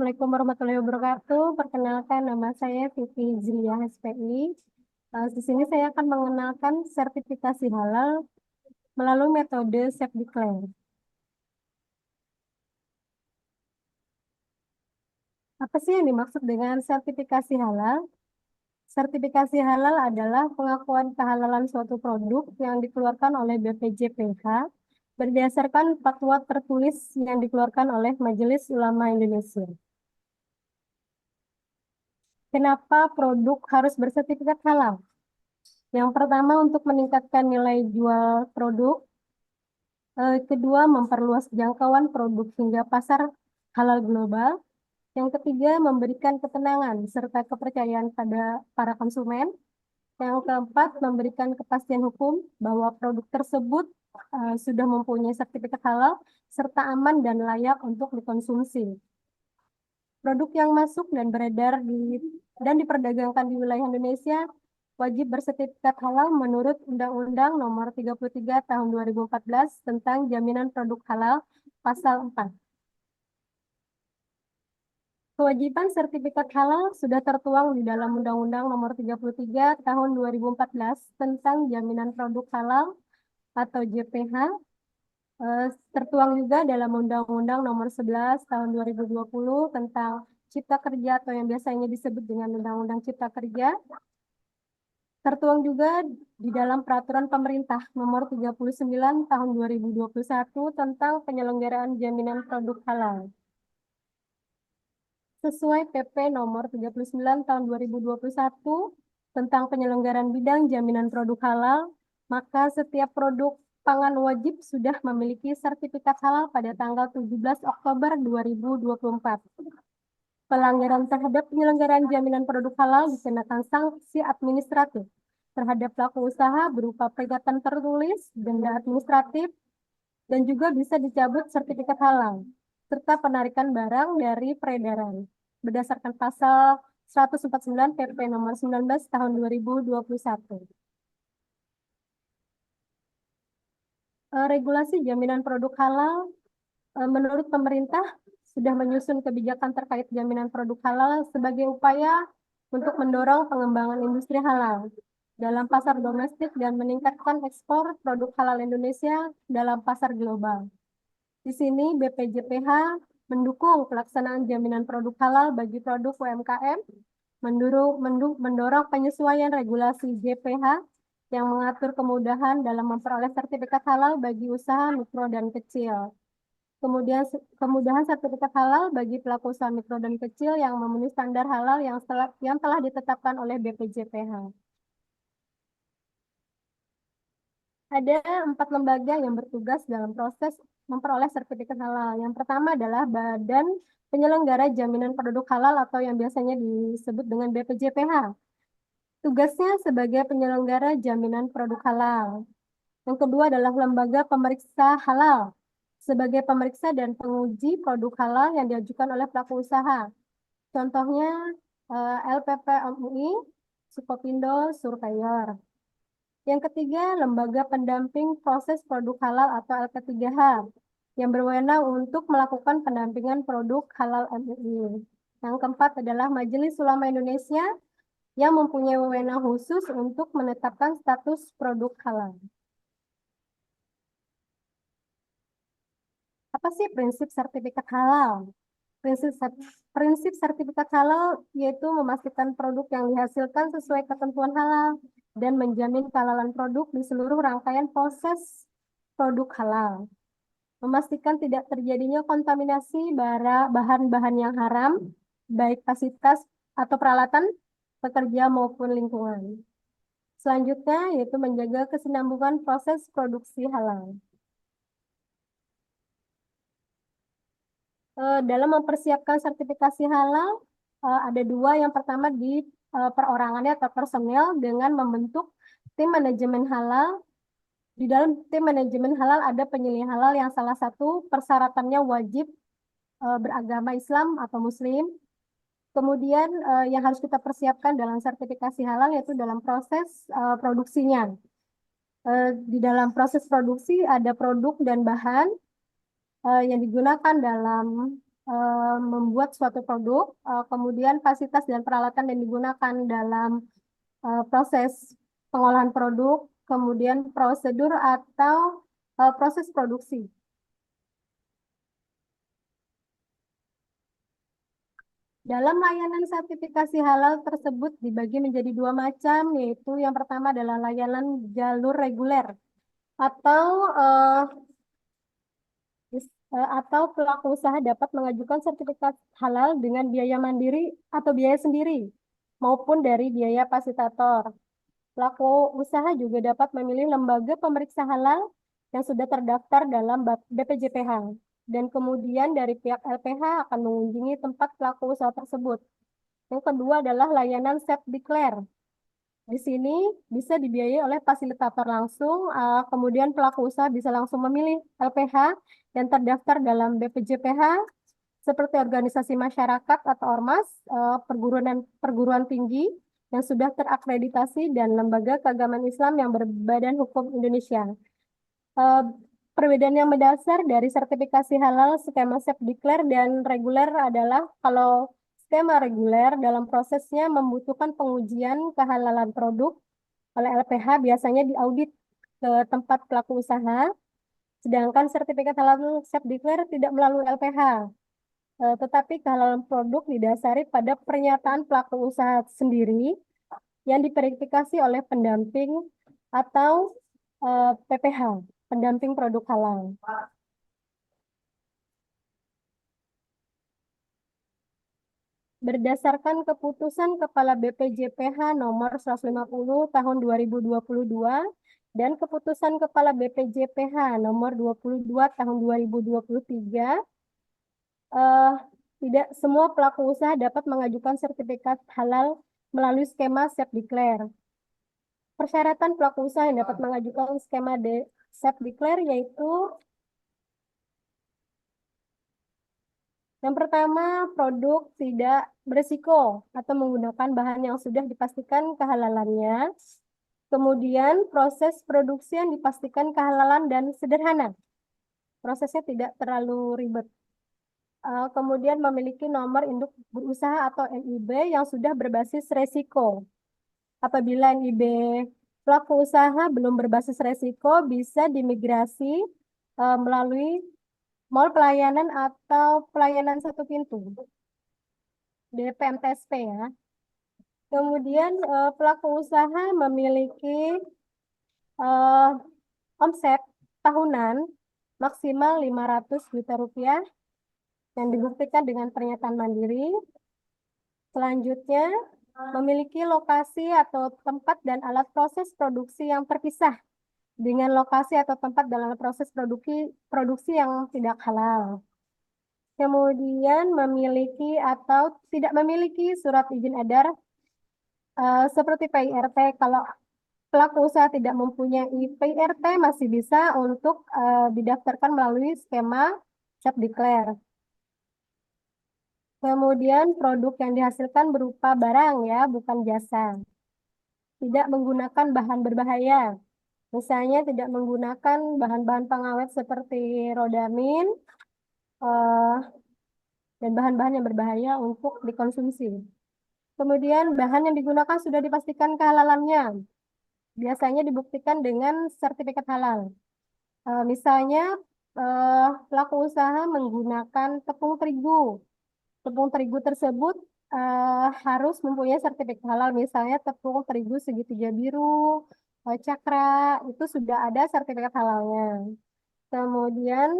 Assalamualaikum warahmatullahi wabarakatuh. Perkenalkan, nama saya Vivi Ziliyah SPI. Di sini saya akan mengenalkan sertifikasi halal melalui metode self-declare. Apa sih yang dimaksud dengan sertifikasi halal? Sertifikasi halal adalah pengakuan kehalalan suatu produk yang dikeluarkan oleh BPJPH berdasarkan fatwa tertulis yang dikeluarkan oleh Majelis Ulama Indonesia. Kenapa produk harus bersertifikat halal? Yang pertama, untuk meningkatkan nilai jual produk. Kedua, memperluas jangkauan produk hingga pasar halal global. Yang ketiga, memberikan ketenangan serta kepercayaan pada para konsumen. Yang keempat, memberikan kepastian hukum bahwa produk tersebut sudah mempunyai sertifikat halal serta aman dan layak untuk dikonsumsi. Produk yang masuk dan beredar dan diperdagangkan di wilayah Indonesia wajib bersertifikat halal menurut Undang-Undang Nomor 33 Tahun 2014 tentang Jaminan Produk Halal Pasal 4. Kewajiban sertifikat halal sudah tertuang di dalam Undang-Undang Nomor 33 Tahun 2014 tentang Jaminan Produk Halal atau JPH. Tertuang juga dalam Undang-Undang Nomor 11 Tahun 2020 tentang Cipta Kerja atau yang biasanya disebut dengan Undang-Undang Cipta Kerja. Tertuang juga di dalam Peraturan Pemerintah Nomor 39 Tahun 2021 tentang penyelenggaraan jaminan produk halal. Sesuai PP Nomor 39 Tahun 2021 tentang penyelenggaraan bidang jaminan produk halal, maka setiap produk pangan wajib sudah memiliki sertifikat halal pada tanggal 17 Oktober 2024. Pelanggaran terhadap penyelenggaraan jaminan produk halal dikenakan sanksi administratif terhadap pelaku usaha berupa peringatan tertulis, denda administratif, dan juga bisa dicabut sertifikat halal, serta penarikan barang dari peredaran berdasarkan pasal 149 PP nomor 19 tahun 2021. Regulasi jaminan produk halal menurut pemerintah sudah menyusun kebijakan terkait jaminan produk halal sebagai upaya untuk mendorong pengembangan industri halal dalam pasar domestik dan meningkatkan ekspor produk halal Indonesia dalam pasar global. Di sini BPJPH mendukung pelaksanaan jaminan produk halal bagi produk UMKM, mendorong penyesuaian regulasi JPH yang mengatur kemudahan dalam memperoleh sertifikat halal bagi usaha mikro dan kecil. Kemudian kemudahan sertifikat halal bagi pelaku usaha mikro dan kecil yang memenuhi standar halal yang telah ditetapkan oleh BPJPH. Ada 4 lembaga yang bertugas dalam proses memperoleh sertifikat halal. Yang pertama adalah Badan Penyelenggara Jaminan Produk Halal atau yang biasanya disebut dengan BPJPH. Tugasnya sebagai penyelenggara jaminan produk halal. Yang kedua adalah Lembaga Pemeriksa Halal sebagai pemeriksa dan penguji produk halal yang diajukan oleh pelaku usaha. Contohnya LPP MUI, Sukopindo, Surveyor. Yang ketiga, Lembaga Pendamping Proses Produk Halal atau LP3H yang berwenang untuk melakukan pendampingan produk halal MUI. Yang keempat adalah Majelis Ulama Indonesia yang mempunyai wewenang khusus untuk menetapkan status produk halal. Apa sih prinsip sertifikat halal? Prinsip sertifikat halal yaitu memastikan produk yang dihasilkan sesuai ketentuan halal dan menjamin kehalalan produk di seluruh rangkaian proses produk halal. Memastikan tidak terjadinya kontaminasi bahan-bahan yang haram, baik fasilitas atau peralatan pekerja maupun lingkungan. Selanjutnya yaitu menjaga kesinambungan proses produksi halal. Dalam mempersiapkan sertifikasi halal, ada dua. Yang pertama di perorangannya atau personel dengan membentuk tim manajemen halal. Di dalam tim manajemen halal ada penyuluh halal yang salah satu persyaratannya wajib beragama Islam atau Muslim. Kemudian yang harus kita persiapkan dalam sertifikasi halal yaitu dalam proses produksinya. Di dalam proses produksi ada produk dan bahan yang digunakan dalam membuat suatu produk, kemudian fasilitas dan peralatan yang digunakan dalam proses pengolahan produk, kemudian prosedur atau proses produksi. Dalam layanan sertifikasi halal tersebut dibagi menjadi dua macam, yaitu yang pertama adalah layanan jalur reguler atau atau pelaku usaha dapat mengajukan sertifikat halal dengan biaya mandiri atau biaya sendiri maupun dari biaya fasilitator. Pelaku usaha juga dapat memilih lembaga pemeriksa halal yang sudah terdaftar dalam BPJPH dan kemudian dari pihak LPH akan mengunjungi tempat pelaku usaha tersebut. Yang kedua adalah layanan self-declare. Di sini bisa dibiayai oleh fasilitator langsung, kemudian pelaku usaha bisa langsung memilih LPH yang terdaftar dalam BPJPH seperti organisasi masyarakat atau ormas, perguruan tinggi yang sudah terakreditasi dan lembaga keagamaan Islam yang berbadan hukum Indonesia. Eh, Perbedaan yang mendasar dari sertifikasi halal, skema self-declare dan reguler adalah kalau skema reguler dalam prosesnya membutuhkan pengujian kehalalan produk oleh LPH biasanya diaudit ke tempat pelaku usaha, sedangkan sertifikat halal self-declare tidak melalui LPH. Tetapi kehalalan produk didasari pada pernyataan pelaku usaha sendiri yang diverifikasi oleh pendamping atau PPH, pendamping produk halal. Berdasarkan keputusan Kepala BPJPH nomor 150 tahun 2022 dan keputusan Kepala BPJPH nomor 22 tahun 2023, eh, tidak semua pelaku usaha dapat mengajukan sertifikat halal melalui skema self-declare. Persyaratan pelaku usaha yang dapat mengajukan skema self-declare yaitu yang pertama, produk tidak berisiko atau menggunakan bahan yang sudah dipastikan kehalalannya. Kemudian, proses produksi yang dipastikan kehalalan dan sederhana. Prosesnya tidak terlalu ribet. Kemudian memiliki nomor induk berusaha atau NIB yang sudah berbasis resiko. Apabila NIB pelaku usaha belum berbasis resiko, bisa dimigrasi melalui mall pelayanan atau pelayanan satu pintu, DPMTSP ya. Kemudian pelaku usaha memiliki eh, omset tahunan maksimal 500 juta rupiah yang dibuktikan dengan pernyataan mandiri. Selanjutnya, memiliki lokasi atau tempat dan alat proses produksi yang terpisah dengan lokasi atau tempat dalam proses produksi yang tidak halal. Kemudian memiliki atau tidak memiliki surat izin edar seperti PIRT. Kalau pelaku usaha tidak mempunyai PIRT masih bisa untuk didaftarkan melalui skema self-declare. Kemudian produk yang dihasilkan berupa barang ya, bukan jasa. Tidak menggunakan bahan berbahaya. Misalnya tidak menggunakan bahan-bahan pengawet seperti rodamin eh, dan bahan-bahan yang berbahaya untuk dikonsumsi. Kemudian bahan yang digunakan sudah dipastikan kehalalannya. Biasanya dibuktikan dengan sertifikat halal. Misalnya pelaku usaha menggunakan tepung terigu. Tepung terigu tersebut harus mempunyai sertifikat halal. Misalnya tepung terigu segitiga biru, cakra, itu sudah ada sertifikat halalnya. Kemudian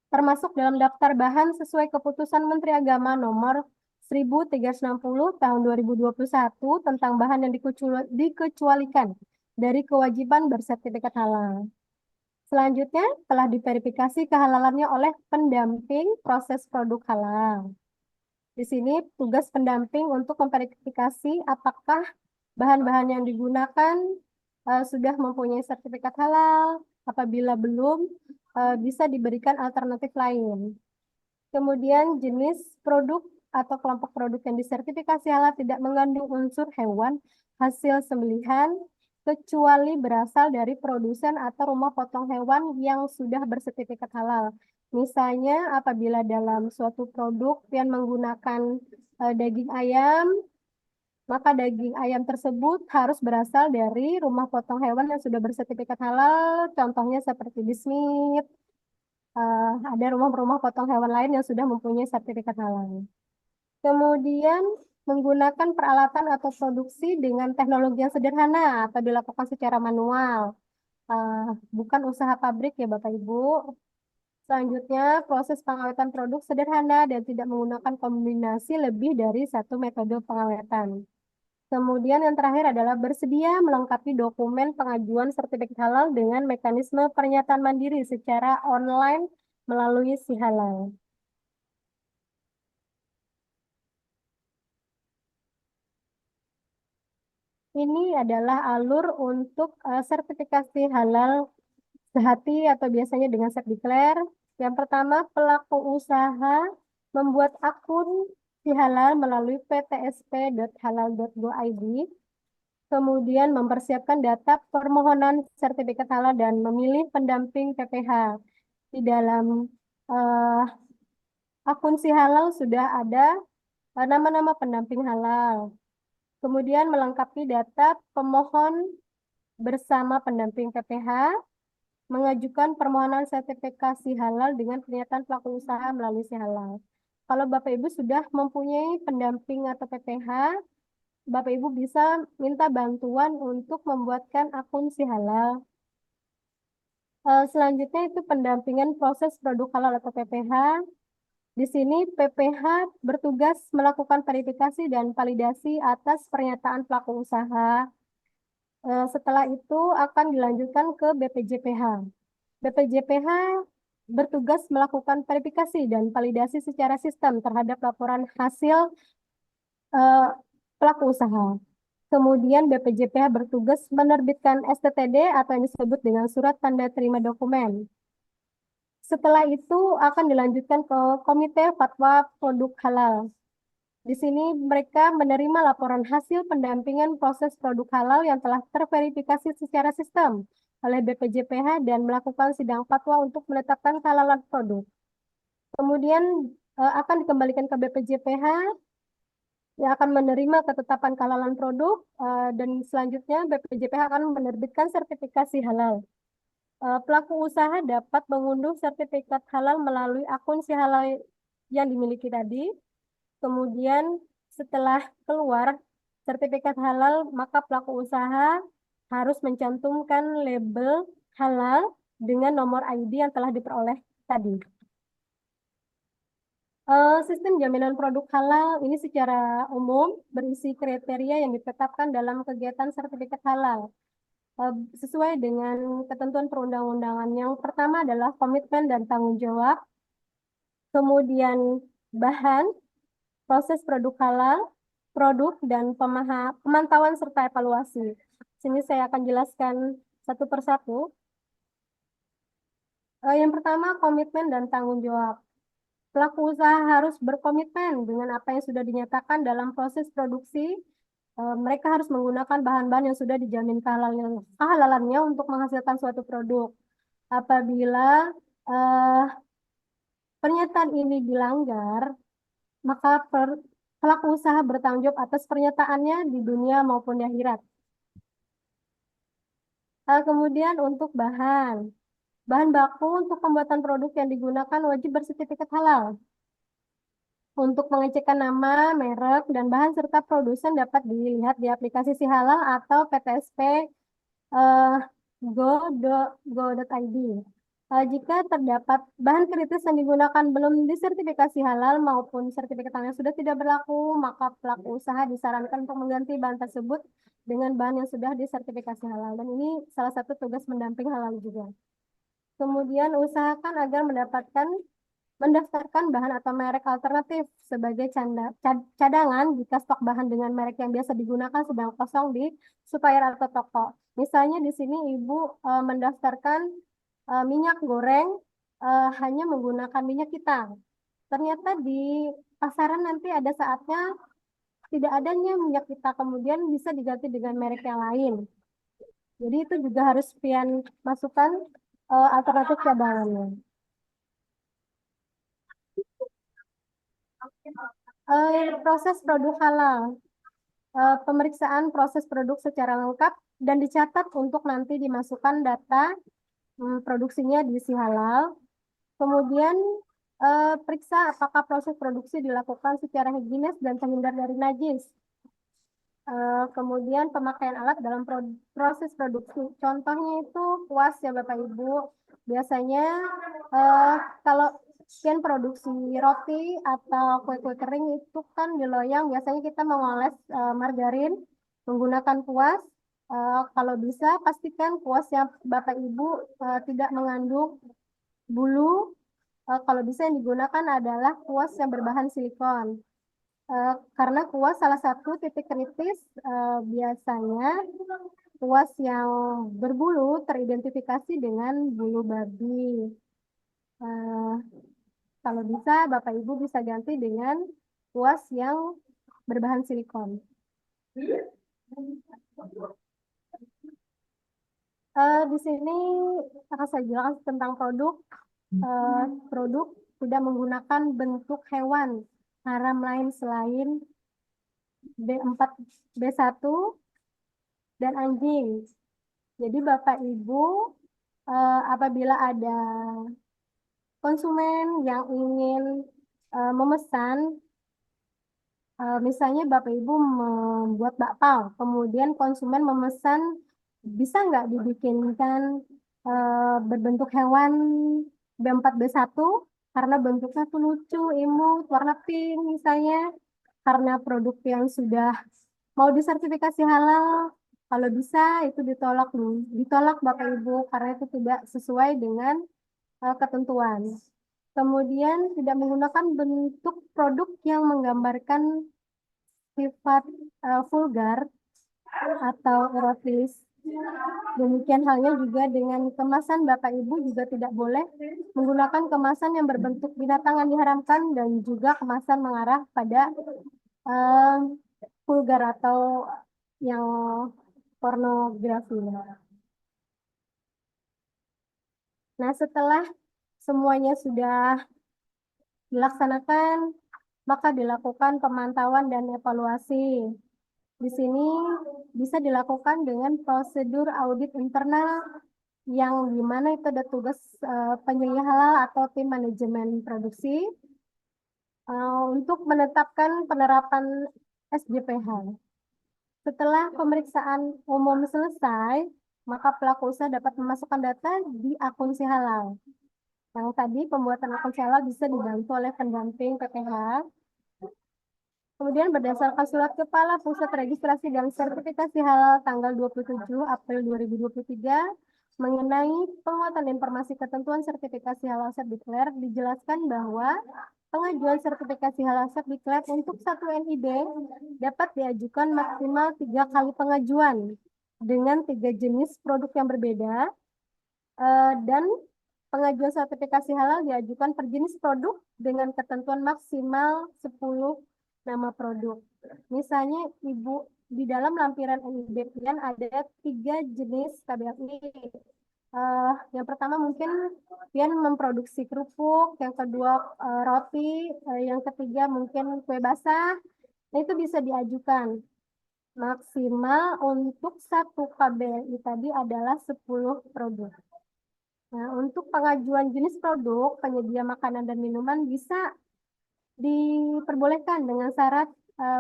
termasuk dalam daftar bahan sesuai keputusan Menteri Agama nomor 1360 tahun 2021 tentang bahan yang dikecualikan dari kewajiban bersertifikat halal. Selanjutnya telah diverifikasi kehalalannya oleh pendamping proses produk halal. Di sini tugas pendamping untuk memverifikasi apakah bahan-bahan yang digunakan sudah mempunyai sertifikat halal. Apabila belum, bisa diberikan alternatif lain. Kemudian jenis produk atau kelompok produk yang disertifikasi halal tidak mengandung unsur hewan hasil sembelihan kecuali berasal dari produsen atau rumah potong hewan yang sudah bersertifikat halal. Misalnya apabila dalam suatu produk yang menggunakan daging ayam, maka daging ayam tersebut harus berasal dari rumah potong hewan yang sudah bersertifikat halal. Contohnya seperti di Smith, ada rumah-rumah potong hewan lain yang sudah mempunyai sertifikat halal. Kemudian menggunakan peralatan atau produksi dengan teknologi yang sederhana atau dilakukan secara manual. Eh, Bukan usaha pabrik ya Bapak Ibu. Selanjutnya, proses pengawetan produk sederhana dan tidak menggunakan kombinasi lebih dari satu metode pengawetan. Kemudian yang terakhir adalah bersedia melengkapi dokumen pengajuan sertifikat halal dengan mekanisme pernyataan mandiri secara online melalui si halal. Ini adalah alur untuk sertifikasi halal sehati atau biasanya dengan self declare. Yang pertama, pelaku usaha membuat akun si halal melalui ptsp.halal.go.id. Kemudian mempersiapkan data permohonan sertifikat halal dan memilih pendamping PPH. Di dalam eh, akun si halal sudah ada nama-nama pendamping halal. Kemudian melengkapi data pemohon bersama pendamping PPH, mengajukan permohonan sertifikasi halal dengan pernyataan pelaku usaha melalui si halal. Kalau Bapak Ibu sudah mempunyai pendamping atau PPH, Bapak Ibu bisa minta bantuan untuk membuatkan akun si halal. Selanjutnya itu pendampingan proses produk halal atau PPH. Di sini PPH bertugas melakukan verifikasi dan validasi atas pernyataan pelaku usaha. Setelah itu akan dilanjutkan ke BPJPH. BPJPH bertugas melakukan verifikasi dan validasi secara sistem terhadap laporan hasil eh, pelaku usaha. Kemudian BPJPH bertugas menerbitkan STTD atau yang disebut dengan surat tanda terima dokumen. Setelah itu akan dilanjutkan ke Komite Fatwa Produk Halal. Di sini mereka menerima laporan hasil pendampingan proses produk halal yang telah terverifikasi secara sistem oleh BPJPH dan melakukan sidang fatwa untuk menetapkan kehalalan produk. Kemudian akan dikembalikan ke BPJPH yang akan menerima ketetapan kehalalan produk dan selanjutnya BPJPH akan menerbitkan sertifikasi halal. Pelaku usaha dapat mengunduh sertifikat halal melalui akun si halal yang dimiliki tadi. Kemudian setelah keluar sertifikat halal, maka pelaku usaha harus mencantumkan label halal dengan nomor ID yang telah diperoleh tadi. Sistem jaminan produk halal ini secara umum berisi kriteria yang ditetapkan dalam kegiatan sertifikat halal. Eh, Sesuai dengan ketentuan perundang-undangan. Yang pertama adalah komitmen dan tanggung jawab, kemudian bahan, proses produk halal, produk, dan pemantauan serta evaluasi. Sini saya akan jelaskan satu persatu. Yang pertama, komitmen dan tanggung jawab. Pelaku usaha harus berkomitmen dengan apa yang sudah dinyatakan dalam proses produksi. Mereka harus menggunakan bahan-bahan yang sudah dijamin kehalalannya untuk menghasilkan suatu produk. Apabila eh, pernyataan ini dilanggar, maka pelaku usaha bertanggung jawab atas pernyataannya di dunia maupun di akhirat. Kemudian untuk bahan. Bahan baku untuk pembuatan produk yang digunakan wajib bersertifikat halal. Untuk pengecekan nama, merek, dan bahan serta produsen dapat dilihat di aplikasi Si Halal atau PTSP eh, go.id. Jika terdapat bahan kritis yang digunakan belum disertifikasi halal maupun sertifikatnya sudah tidak berlaku, maka pelaku usaha disarankan untuk mengganti bahan tersebut dengan bahan yang sudah disertifikasi halal. Dan ini salah satu tugas mendamping halal juga. Kemudian usahakan agar mendaftarkan bahan atau merek alternatif sebagai cadangan jika stok bahan dengan merek yang biasa digunakan sedang kosong di supplier atau toko. Misalnya di sini Ibu mendaftarkan minyak goreng hanya menggunakan minyak kita. Ternyata di pasaran nanti ada saatnya tidak adanya minyak kita, kemudian bisa diganti dengan merek yang lain. Jadi itu juga harus pian masukkan alternatif cadangannya. Proses produk halal. Pemeriksaan proses produk secara lengkap dan dicatat untuk nanti dimasukkan data produksinya di si halal. Kemudian periksa apakah proses produksi dilakukan secara higienis dan terhindar dari najis. Kemudian pemakaian alat dalam proses produksi. Contohnya itu kuas ya Bapak Ibu. Biasanya eh, kalau sekian produksi roti atau kue-kue kering itu kan di loyang biasanya kita mengoles margarin menggunakan kuas. Kalau bisa pastikan kuas yang Bapak Ibu tidak mengandung bulu. Kalau bisa yang digunakan adalah kuas yang berbahan silikon. Karena kuas salah satu titik kritis biasanya kuas yang berbulu teridentifikasi dengan bulu babi. Eh, Kalau bisa Bapak Ibu bisa ganti dengan kuas yang berbahan silikon. Di sini akan saya jelaskan tentang produk. Eh, Produk tidak menggunakan bentuk hewan haram lain selain B4, B1 dan anjing. Jadi Bapak Ibu apabila ada konsumen yang ingin memesan, misalnya Bapak Ibu membuat bakpao, kemudian konsumen memesan, bisa nggak dibikinkan berbentuk hewan B4B1 karena bentuknya tuh lucu, imut, warna pink misalnya, karena produk yang sudah mau disertifikasi halal, kalau bisa itu ditolak nih, ditolak Bapak Ibu karena itu tidak sesuai dengan ketentuan. Kemudian tidak menggunakan bentuk produk yang menggambarkan sifat vulgar atau erotis. Demikian halnya juga dengan kemasan Bapak Ibu juga tidak boleh menggunakan kemasan yang berbentuk binatang yang diharamkan dan juga kemasan mengarah pada eh, vulgar atau yang pornografi. Nah, setelah semuanya sudah dilaksanakan, maka dilakukan pemantauan dan evaluasi. Di sini bisa dilakukan dengan prosedur audit internal yang dimana itu ada tugas penyelia halal atau tim manajemen produksi untuk menetapkan penerapan SJPH. Setelah pemeriksaan umum selesai, maka pelaku usaha dapat memasukkan data di akun si halal. Yang tadi pembuatan akun si halal bisa dibantu oleh pendamping PPH. Kemudian berdasarkan surat Kepala Pusat Registrasi dan Sertifikasi Halal tanggal 27 April 2023 mengenai penguatan informasi ketentuan sertifikasi halal Declare dijelaskan bahwa pengajuan sertifikasi halal Declare untuk satu NIB dapat diajukan maksimal 3 kali pengajuan dengan 3 jenis produk yang berbeda dan pengajuan sertifikasi halal diajukan per jenis produk dengan ketentuan maksimal 10 nama produk. Misalnya Ibu di dalam lampiran NIB pian ada 3 jenis KBRI. Yang pertama mungkin pian memproduksi kerupuk, yang kedua roti, yang ketiga mungkin kue basah. Nah, itu bisa diajukan. Maksimal untuk satu KBRI tadi adalah 10 produk. Nah, untuk pengajuan jenis produk, penyedia makanan dan minuman bisa diperbolehkan dengan syarat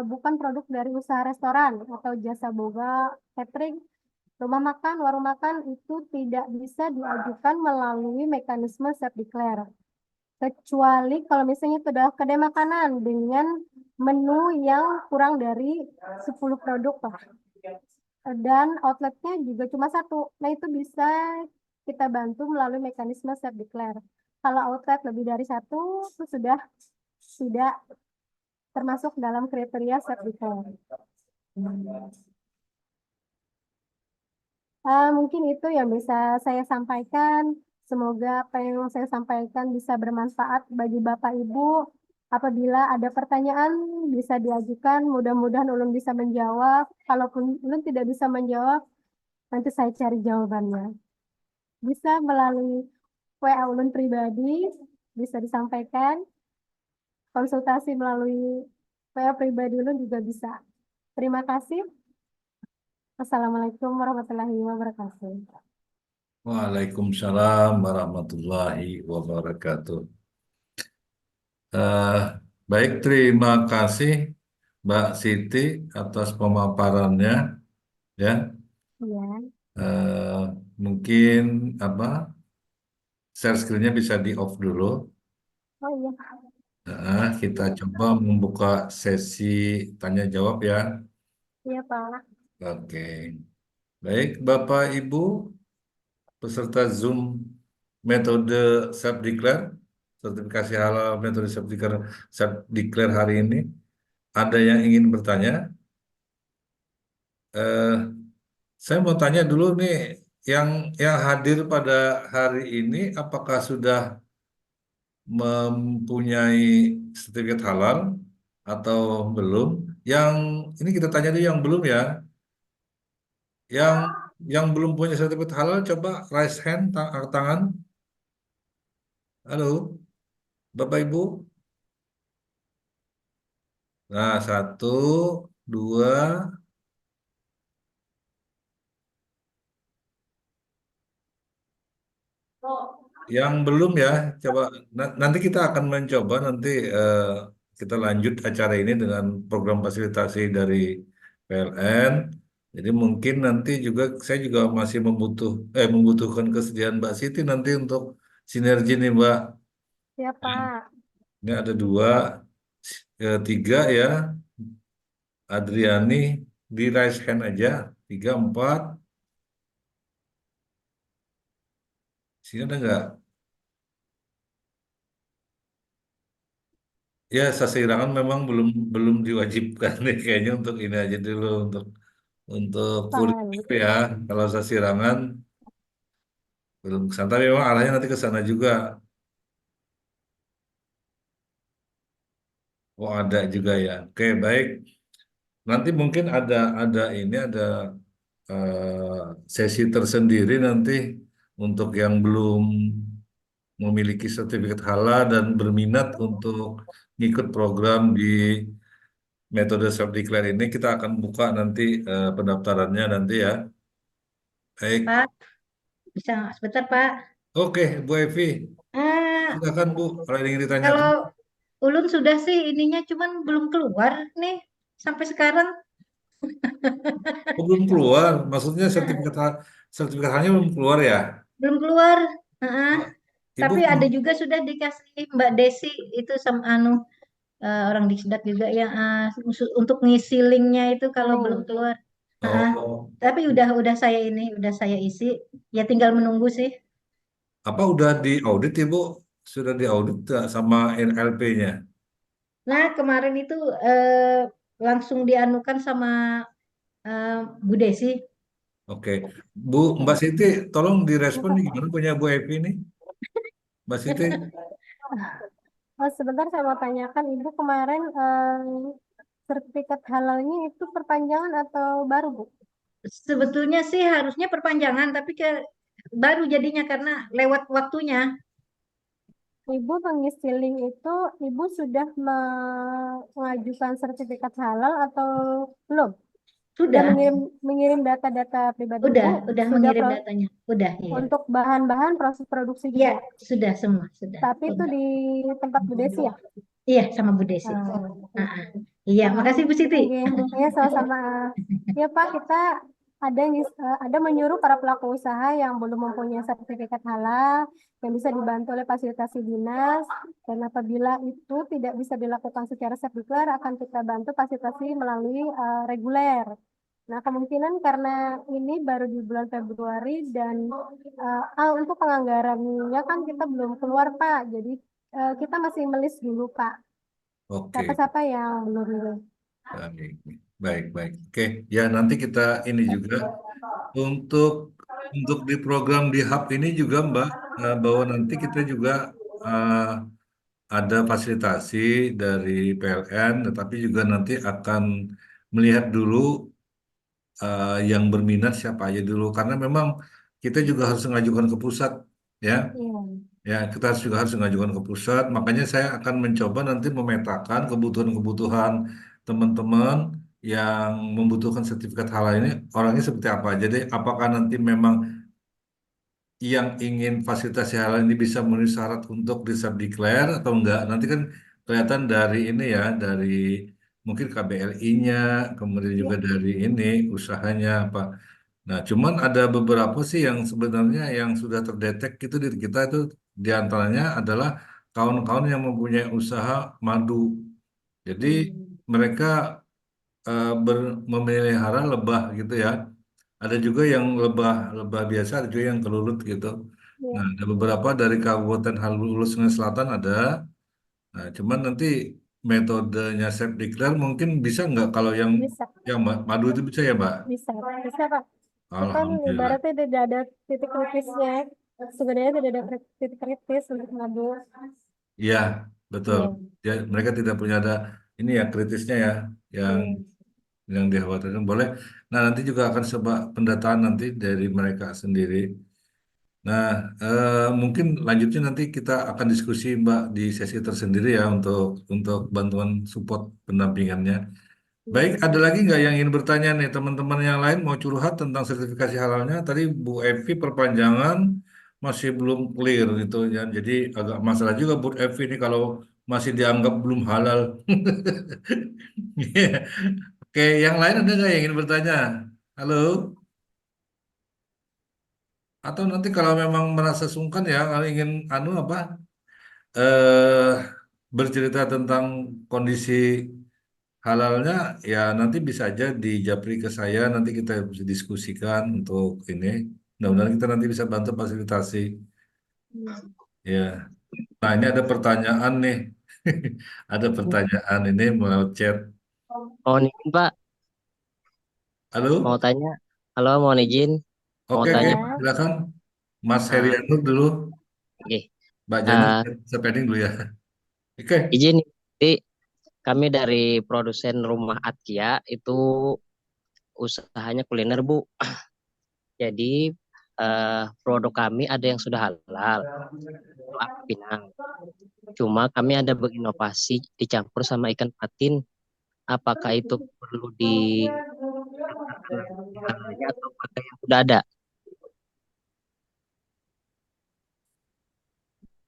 bukan produk dari usaha restoran atau jasa boga, catering, rumah makan, warung makan itu tidak bisa diajukan melalui mekanisme self-declare. Kecuali kalau misalnya itu adalah kedai makanan dengan menu yang kurang dari 10 produk, Pak. Dan outletnya juga cuma satu. Nah, itu bisa kita bantu melalui mekanisme self-declare. Kalau outlet lebih dari satu, itu sudah tidak termasuk dalam kriteria self-declare. Mungkin itu yang bisa saya sampaikan. Semoga apa yang saya sampaikan bisa bermanfaat bagi Bapak Ibu. Apabila ada pertanyaan bisa diajukan, mudah-mudahan Ulun bisa menjawab. Kalaupun Ulun tidak bisa menjawab, nanti saya cari jawabannya. Bisa melalui WA Ulun pribadi, bisa disampaikan. konsultasi melalui WA pribadi lu juga bisa. Terima kasih. Assalamualaikum warahmatullahi wabarakatuh. Waalaikumsalam warahmatullahi wabarakatuh. Eh, Baik, terima kasih Mbak Siti atas pemaparannya. Ya, Iya. Eh, mungkin apa share screen-nya bisa di off dulu. Oh iya. Kita coba membuka sesi tanya jawab ya. Iya, Pak. Oke, baik Bapak Ibu peserta Zoom metode self declare sertifikasi halal metode self declare hari ini. Ada yang ingin bertanya? Eh, saya mau tanya dulu nih, yang hadir pada hari ini, apakah sudah mempunyai sertifikat halal atau belum? Yang ini kita tanya dulu yang belum ya. Yang belum punya sertifikat halal, coba raise hand, tangan. Halo, Bapak Ibu. Nah, satu, dua. Yang belum ya, coba nanti kita akan mencoba nanti kita lanjut acara ini dengan program fasilitasi dari PLN. Jadi mungkin nanti juga saya juga masih membutuhkan kesediaan Mbak Siti nanti untuk sinergi nih Mbak. Iya, Pak. Ini ada dua, tiga ya, Adriani di raise hand aja, tiga empat, sini ada nggak? Ya, sasirangan memang belum belum diwajibkan nih kayaknya untuk ini aja dulu untuk kurikulum Pak. ya. Kalau sasirangan belum kesana, tapi memang arahnya nanti ke sana juga. Oh, ada juga ya. Oke, baik. Nanti mungkin ada sesi tersendiri nanti untuk yang belum memiliki sertifikat halal dan berminat untuk ngikut program di metode self declare ini kita akan buka nanti pendaftarannya nanti ya. Baik. Pak, bisa sebentar Pak. Oke, Bu Evi, Ah, silakan Bu, kalau ada yang ingin ditanyakan. kalau Ulun sudah sih ininya cuman belum keluar nih sampai sekarang. Oh, belum keluar, maksudnya Ah, sertifikat halnya belum keluar ya? belum keluar. Ah, Oh, Ibu, tapi ada juga sudah dikasih Mbak Desi itu sama orang di Sedat juga yang untuk ngisi linknya itu kalau belum Nih. keluar. Ah, oh, tapi udah saya ini udah saya isi. Ya tinggal menunggu sih. apa udah diaudit Ibu? Sudah diaudit sama NLP-nya? Nah kemarin itu eh, langsung dianukan sama Bu Desi. Oke, Bu, Mbak Siti, tolong Iya, direspon nih Pak. gimana punya Bu Evi ini? Mbak Siti, Oh, sebentar saya mau tanyakan, Ibu kemarin sertifikat halalnya itu perpanjangan atau baru, Bu? Sebetulnya sih harusnya perpanjangan, tapi baru jadinya karena lewat waktunya. Ibu mengisi link itu, Ibu sudah mengajukan sertifikat halal atau belum? Sudah Sudah, mengirim data-data pribadi Ibu, udah sudah mengirim datanya. Udah, iya. untuk bahan-bahan proses produksi Iya, juga. sudah semua, sudah. Tapi itu Udah. di tempat Bu Desi ya? Iya, sama Bu Desi. Ah, Ah, ah. Iya, makasih Bu Siti. oke, ya sama-sama. Ya Pak, kita ada menyuruh para pelaku usaha yang belum mempunyai sertifikat halal yang bisa dibantu oleh fasilitasi dinas, dan apabila itu tidak bisa dilakukan secara sekuler akan kita bantu fasilitasi melalui reguler. Nah, kemungkinan karena ini baru di bulan Februari dan untuk penganggarannya kan kita belum keluar Pak, jadi kita masih melis dulu Pak. oke, Siapa-siapa yang belum ini. baik, baik, baik. Oke, ya nanti kita ini juga untuk di program di Hub ini juga Mbak, bahwa nanti kita juga eh, ada fasilitasi dari PLN, tetapi juga nanti akan melihat dulu yang berminat siapa aja dulu, karena memang kita juga harus mengajukan ke pusat, ya. Iya. Ya, kita harus mengajukan ke pusat. Makanya saya akan mencoba nanti memetakan kebutuhan-kebutuhan teman-teman yang membutuhkan sertifikat halal ini orangnya seperti apa. Jadi, apakah nanti memang yang ingin fasilitasi halal ini bisa memenuhi syarat untuk declare atau enggak? Nanti kan kelihatan dari ini ya, dari mungkin KBLI-nya, kemudian juga Ya, dari ini usahanya apa. Nah, cuman ada beberapa sih yang sebenarnya yang sudah terdetek itu di kita itu diantaranya adalah kawan-kawan yang mempunyai usaha madu. Jadi hmm, mereka memelihara lebah gitu ya. Ada juga yang lebah lebah biasa, ada juga yang kelulut gitu. Nah, ya, ada beberapa dari Kabupaten Hulu Sungai Selatan ada. Nah, cuman nanti metodenya self declare mungkin bisa nggak kalau bisa, yang madu itu bisa ya, Mbak? bisa, bisa Pak. Itu kan Alhamdulillah. ibaratnya tidak ada titik kritisnya. Sebenarnya tidak ada titik kritis untuk madu. Iya, betul. Iya, Ya, mereka tidak punya ada ini ya kritisnya ya yang iya, dikhawatirkan boleh. Nah, nanti juga akan coba pendataan nanti dari mereka sendiri. Nah, mungkin lanjutnya nanti kita akan diskusi Mbak di sesi tersendiri ya untuk bantuan support pendampingannya. Baik, iya. ada lagi nggak yang ingin bertanya nih teman-teman yang lain mau curhat tentang sertifikasi halalnya? Tadi Bu Evi perpanjangan masih belum clear gitu ya. Jadi agak masalah juga Bu Evi ini kalau masih dianggap belum halal. Iya. Oke, yang lain ada nggak yang ingin bertanya? Halo? Atau nanti kalau memang merasa sungkan ya, kalau ingin anu apa eh bercerita tentang kondisi halalnya ya nanti bisa aja di japri ke saya nanti kita bisa diskusikan untuk ini. Mudah-mudahan kita nanti bisa bantu fasilitasi. Hmm. Ya. Nah, ini ada pertanyaan nih. Ada pertanyaan ini melalui chat. Mohon izin Pak, mau Halo? tanya. Halo, mohon izin. Mau Oke, oke, tanya Pak. Ya, silakan. Mas Ah, Herianur dulu. oke. Mbak Janur, Ah, saya pending dulu ya. Oke. izin, jadi kami dari produsen rumah Atkia itu usahanya kuliner Bu. Jadi produk kami ada yang sudah halal, itu Angka Pinang. Cuma kami ada berinovasi dicampur sama ikan patin. Apakah itu perlu didaftarkan lagi jadi halalnya atau pakai yang sudah ada?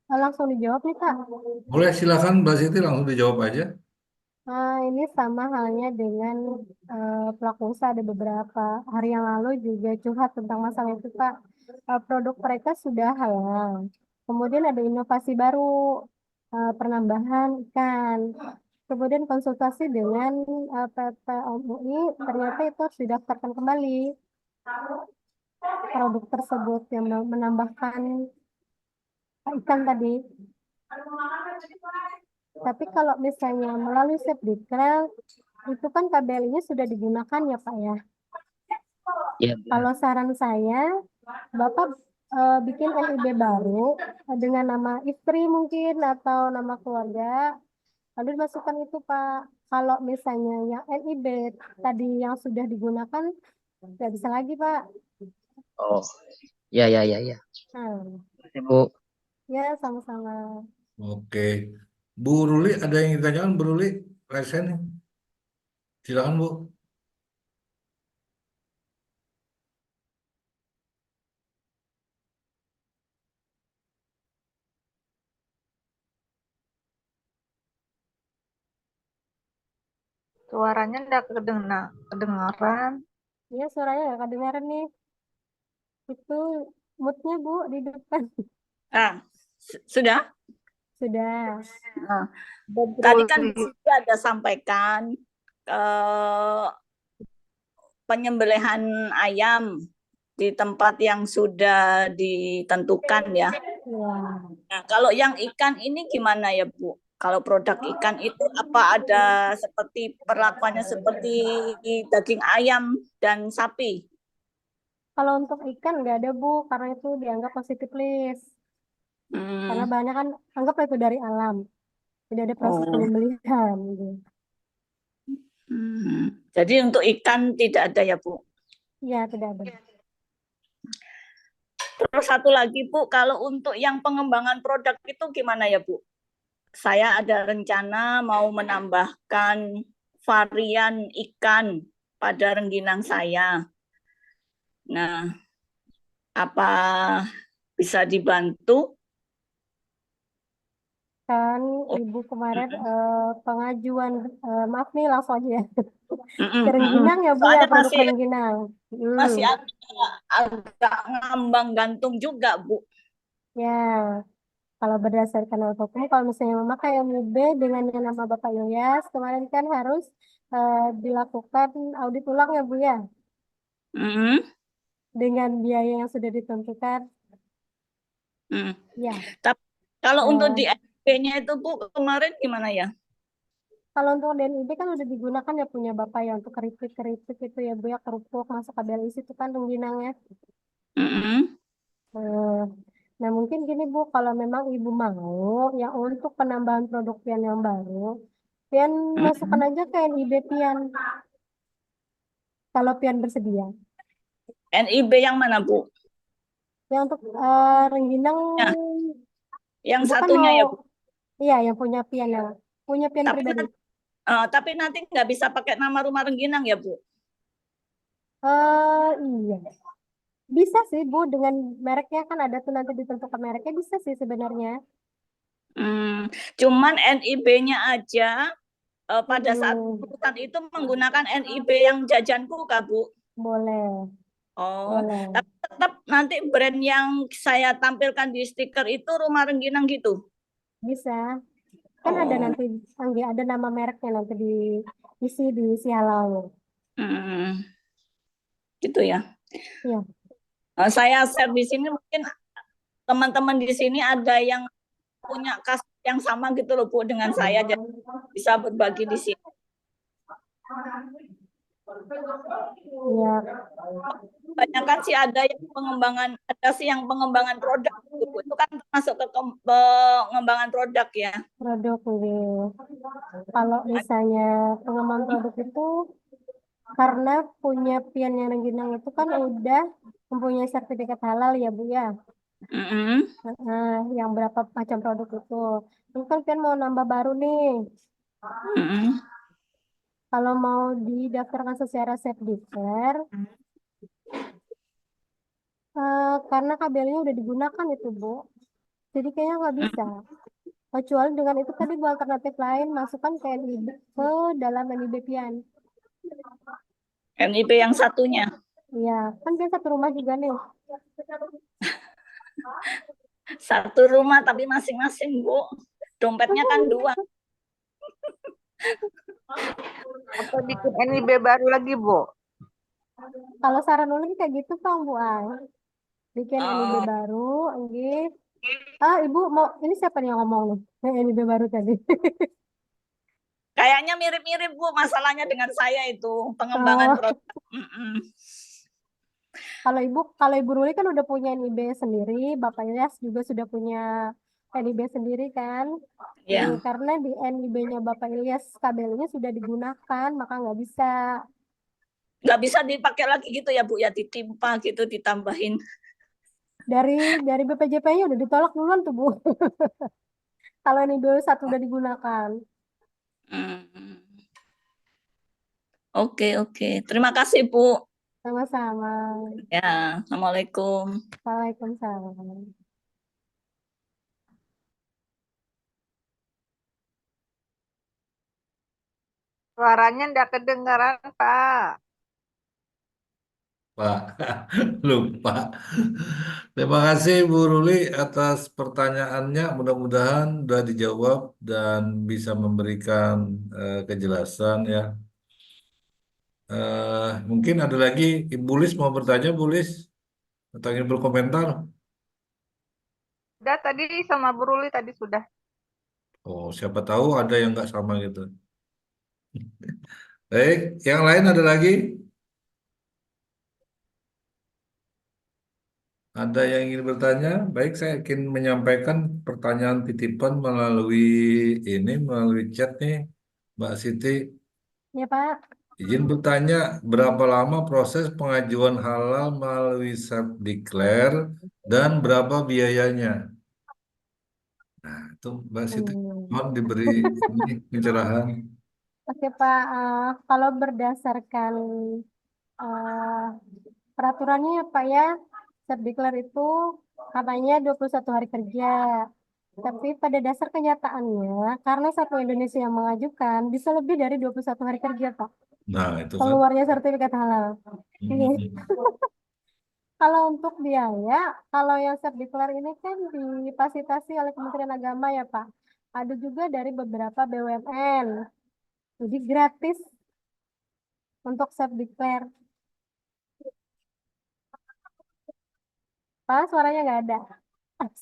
langsung dijawab nih Kak. Boleh silakan Mbak Siti langsung dijawab aja. Ini sama halnya dengan pelaku usaha ada beberapa hari yang lalu juga curhat tentang masalah itu Pak. Produk mereka sudah halal. Kemudian ada inovasi baru, penambahan ikan. Kemudian konsultasi dengan PT MUI, ternyata itu harus didaftarkan kembali produk tersebut yang menambahkan ikan tadi. Tapi kalau misalnya melalui Sepdikral, itu kan KBL-nya sudah digunakan ya Pak ya. Ya, benar. Kalau saran saya, Bapak bikin NIB baru dengan nama istri mungkin atau nama keluarga, lalu dimasukkan itu Pak. Kalau misalnya yang NIB tadi yang sudah digunakan, nggak bisa lagi Pak. Oh, ya, ya, ya, ya. Nah, Terima kasih, Bu. ya sama-sama. Oke. Bu Ruli, ada yang ingin ditanyakan Bu Ruli? Resen, silakan Bu. Suaranya nggak kedengaran. Ya suaranya nggak kedengaran nih. Itu moodnya Bu di depan. Ah, sudah. Sudah. Nah, tadi kan Betul. di situ ada sampaikan penyembelihan ayam di tempat yang sudah ditentukan ya. Ya. Nah, kalau yang ikan ini gimana ya Bu? Kalau produk ikan itu apa ada seperti perlakuannya seperti daging ayam dan sapi? Kalau untuk ikan nggak ada Bu, karena itu dianggap positive list. Karena Hmm. banyak kan anggaplah itu dari alam, tidak ada proses Oh. penyembelihan gitu. Jadi untuk ikan tidak ada ya Bu? Ya tidak ada. Terus satu lagi Bu, kalau untuk yang pengembangan produk itu gimana ya Bu? Saya ada rencana mau menambahkan varian ikan pada rengginang saya. Nah, apa bisa dibantu? Kan Oh, Ibu kemarin mm-mm, pengajuan, maaf nih langsung aja ya, mm-mm, ke mm-mm. rengginang ya Bu ya, Soalnya produk masih rengginang. masih Hmm. agak ngambang gantung juga Bu. Ya, kalau berdasarkan hukum, kalau misalnya memakai MUB dengan yang nama Bapak Ilyas, kemarin kan harus dilakukan audit ulang ya Bu ya, Mm-mm, dengan biaya yang sudah ditentukan. mm. Ya, Tapi kalau untuk di eh, SP-nya itu Bu kemarin gimana ya? kalau untuk DNIB kan udah digunakan ya punya Bapak ya untuk keripik-keripik itu ya Bu ya, kerupuk masuk ke BLIS itu kan rengginangnya. Mm-mm, Eh, Nah, mungkin gini Bu, kalau memang Ibu mau yang untuk penambahan produk pian yang baru, pian masukkan mm-mm. aja ke NIB pian kalau pian bersedia. NIB yang mana Bu? Yang untuk rengginang, Ya, yang Ibu kan satunya mau, ya Bu. iya yang punya pian Tapi pribadi. tapi nanti nggak bisa pakai nama rumah rengginang ya Bu? Iya, bisa sih Bu dengan mereknya kan ada tuh nanti ditentukan mereknya bisa sih sebenarnya. Cuman NIB-nya aja pada saat Mm-mm. perekrutan itu menggunakan NIB yang jajanku Kak Bu. Boleh, Oh, boleh, tapi tetap nanti brand yang saya tampilkan di stiker itu rumah rengginang gitu. bisa. Kan ada Oh, nanti, Anggi, ada nama mereknya nanti di isi halalnya. hmm, gitu ya. Iya. Saya share di sini mungkin teman-teman di sini ada yang punya kasus yang sama gitu loh Bu dengan saya, jadi bisa berbagi di sini. Iya, Kebanyakan sih ada sih yang pengembangan produk gitu Bu. Itu kan masuk ke pengembangan produk ya. produk nih. Kalau misalnya pengembangan produk itu karena punya pian yang rengginang itu kan udah mempunyai sertifikat halal ya Bu ya. Mm-mm. Yang berapa macam produk itu. Ini kan pian mau nambah baru nih. Mm-mm. Kalau mau didaftarkan secara safe declare, karena kabelnya udah digunakan itu Bu. Jadi kayaknya nggak bisa. Kecuali dengan itu tadi Bu alternatif lain masukkan ke NIB, ke dalam NIB pian. NIB yang satunya. Iya, kan dia satu rumah juga nih. Satu rumah tapi masing-masing Bu. Dompetnya kan dua. Atau bikin NIB baru lagi, Bu? Kalau saran ulun kayak gitu Kang Bu Ay. Bikin NIB Oh, baru, Anggih. Ibu mau ini siapa nih yang ngomong nih? Yang NIB baru tadi. kayaknya mirip-mirip Bu masalahnya dengan saya itu pengembangan Oh, produk. Mm-mm. kalau Ibu Ruli kan udah punya NIB sendiri, Bapak Ilyas juga sudah punya NIB sendiri kan? Ya, Karena di NIB-nya Bapak Ilyas kabelnya sudah digunakan, maka nggak bisa. nggak bisa dipakai lagi gitu ya Bu ya, ditimpa gitu ditambahin. Dari BPJP-nya udah ditolak duluan tuh Bu. Kalau NIB satu udah digunakan. Hmm. Oke, oke. Terima kasih Bu. Sama-sama. Ya, Assalamualaikum. Waalaikumsalam. Suaranya ndak kedengaran, Pak. Pak, lupa. Terima kasih Bu Ruli atas pertanyaannya. Mudah-mudahan sudah dijawab dan bisa memberikan kejelasan ya. Mungkin ada lagi Ibu Lis mau bertanya, Bu Lis, atau ingin berkomentar? Udah tadi sama Bu Ruli tadi sudah. Oh, siapa tahu ada yang nggak sama gitu. Baik, yang lain ada lagi? Ada yang ingin bertanya? Baik, saya ingin menyampaikan pertanyaan titipan melalui chat nih, Mbak Siti. Ya Pak. Izin bertanya, berapa lama proses pengajuan halal melalui self declare dan berapa biayanya? Nah, itu Mbak Siti Hmm. mohon diberi ini pencerahan. Oke Pak, kalau berdasarkan eh, peraturannya ya Pak ya, Diklat itu katanya 21 hari kerja. Tapi pada dasar kenyataannya, karena satu Indonesia yang mengajukan, bisa lebih dari 21 hari kerja Pak, Nah, itu kan. keluarnya sertifikat halal. Iya. Mm-mm. Kalau untuk biaya, kalau yang Diklat ini kan difasilitasi oleh Kementerian Agama ya Pak. Ada juga dari beberapa BUMN. Jadi gratis untuk Diklat. Pak, suaranya nggak ada.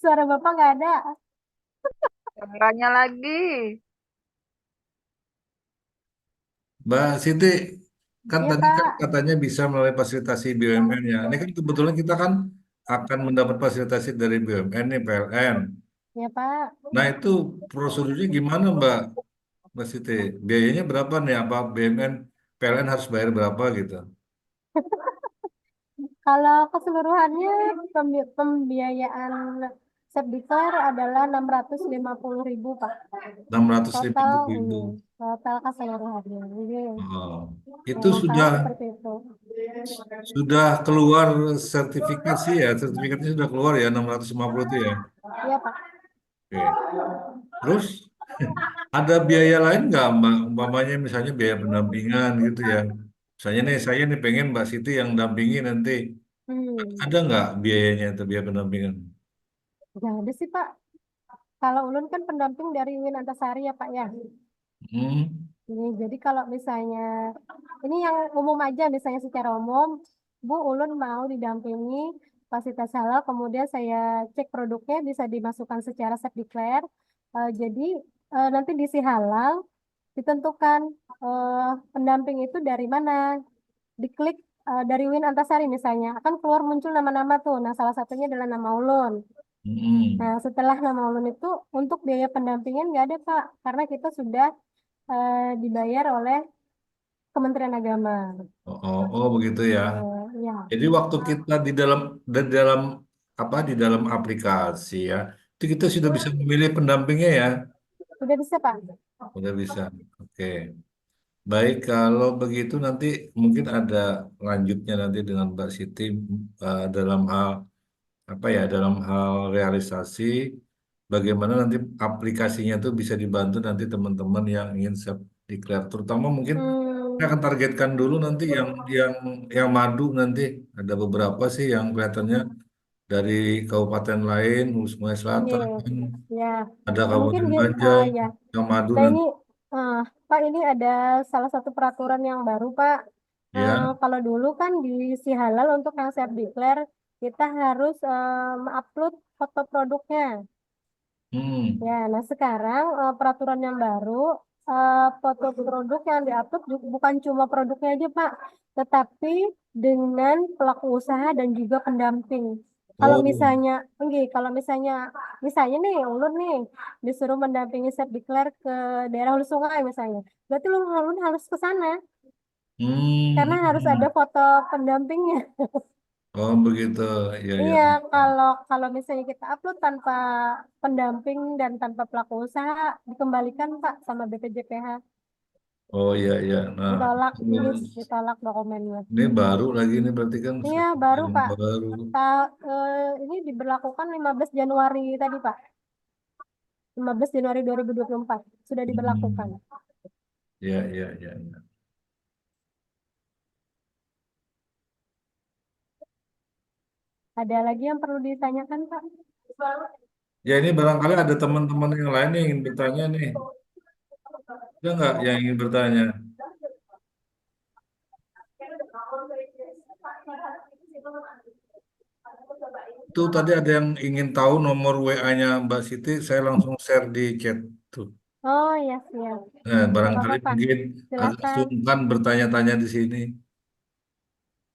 Suara Bapak nggak ada. Caranya lagi. Mbak Siti, kan Iya tadi kan Pak. katanya bisa melalui fasilitasi BUMN ya. Ini kan kebetulan kita kan akan mendapat fasilitasi dari BUMN nih, PLN. Iya Pak. Nah, itu prosedurnya gimana Mbak Siti? Biayanya berapa nih? Apa BUMN, PLN harus bayar berapa gitu? Kalau keseluruhannya pembiayaan Diklat adalah 650.000 Pak. Enam ratus lima Total puluh ini, ribu. total keseluruhannya. Jadi, Oh, ya, itu totalnya seperti itu. sudah keluar sertifikasi ya, sertifikatnya sudah keluar ya 650 itu ya. Iya Pak. Oke. Terus ada biaya lain nggak Mbak? Umpamanya misalnya biaya pendampingan gitu ya. Misalnya nih saya nih pengen Mbak Siti yang dampingi nanti. Hmm. Ada nggak biayanya itu biaya pendampingan? Nggak ada sih Pak. Kalau Ulun kan pendamping dari Win Antasari ya Pak ya. Hmm. Ini, jadi kalau misalnya, ini yang umum aja, misalnya secara umum, Bu Ulun mau didampingi fasilitas halal, kemudian saya cek produknya bisa dimasukkan secara Diklat. Jadi nanti di si halal ditentukan eh, pendamping itu dari mana. Diklik dari Win Antasari misalnya, akan keluar muncul nama-nama tuh. Nah, salah satunya adalah nama Ulun. Hmm. Nah, setelah nama Ulun itu, untuk biaya pendampingan nggak ada Pak, karena kita sudah dibayar oleh Kementerian Agama. Oh, begitu ya. Ya, Jadi waktu kita di dalam apa di dalam aplikasi ya, itu kita sudah bisa memilih pendampingnya ya. sudah bisa Pak. Udah bisa. Oke. Baik, kalau begitu nanti mungkin ada lanjutnya nanti dengan Mbak Siti dalam hal apa ya, dalam hal realisasi bagaimana nanti aplikasinya itu bisa dibantu nanti teman-teman yang ingin self declare. Terutama mungkin saya Hmm, akan targetkan dulu nanti yang madu nanti ada beberapa sih yang kelihatannya dari kabupaten lain, Sungai ini Selatan, ya. ada Nah, mungkin Kabupaten gini, Banjar ya. yang madu Nah ini, nanti. eh, Pak, ini ada salah satu peraturan yang baru Pak. Ya. Kalau dulu kan di si halal untuk yang self declare kita harus upload foto produknya. Hmm. Ya, nah sekarang peraturan yang baru, foto produk yang diupload bukan cuma produknya aja Pak, tetapi dengan pelaku usaha dan juga pendamping. Kalau Oh. misalnya, enggak, kalau misalnya nih, ulun nih disuruh mendampingi Self Declare ke daerah hulu sungai misalnya, berarti ulun harus ke sana Hmm. karena harus ada Hmm. foto pendampingnya. Oh, begitu. Ya, ya. Iya, kalau kalau misalnya kita upload tanpa pendamping dan tanpa pelaku usaha, dikembalikan Pak sama BPJPH. Oh, ya, ya. Nah, Ditolak, ditolak dokumennya. ini baru lagi nih berarti kan Iya, sesuatu baru yang Pak. baru. Ini diberlakukan 15 Januari tadi Pak. 15 Januari 2024 sudah diberlakukan. Hmm. Ya, ya, ya, ya. Ada lagi yang perlu ditanyakan Pak? Ya, ini barangkali ada teman-teman yang lain yang ingin bertanya nih. Ada nggak yang ingin bertanya? Itu tadi ada yang ingin tahu nomor WA-nya Mbak Siti, saya langsung share di chat tuh. Oh iya siap. Nah, Gak apa-apa barangkali Pak. mungkin agak Silakan. sungkan bertanya-tanya di sini.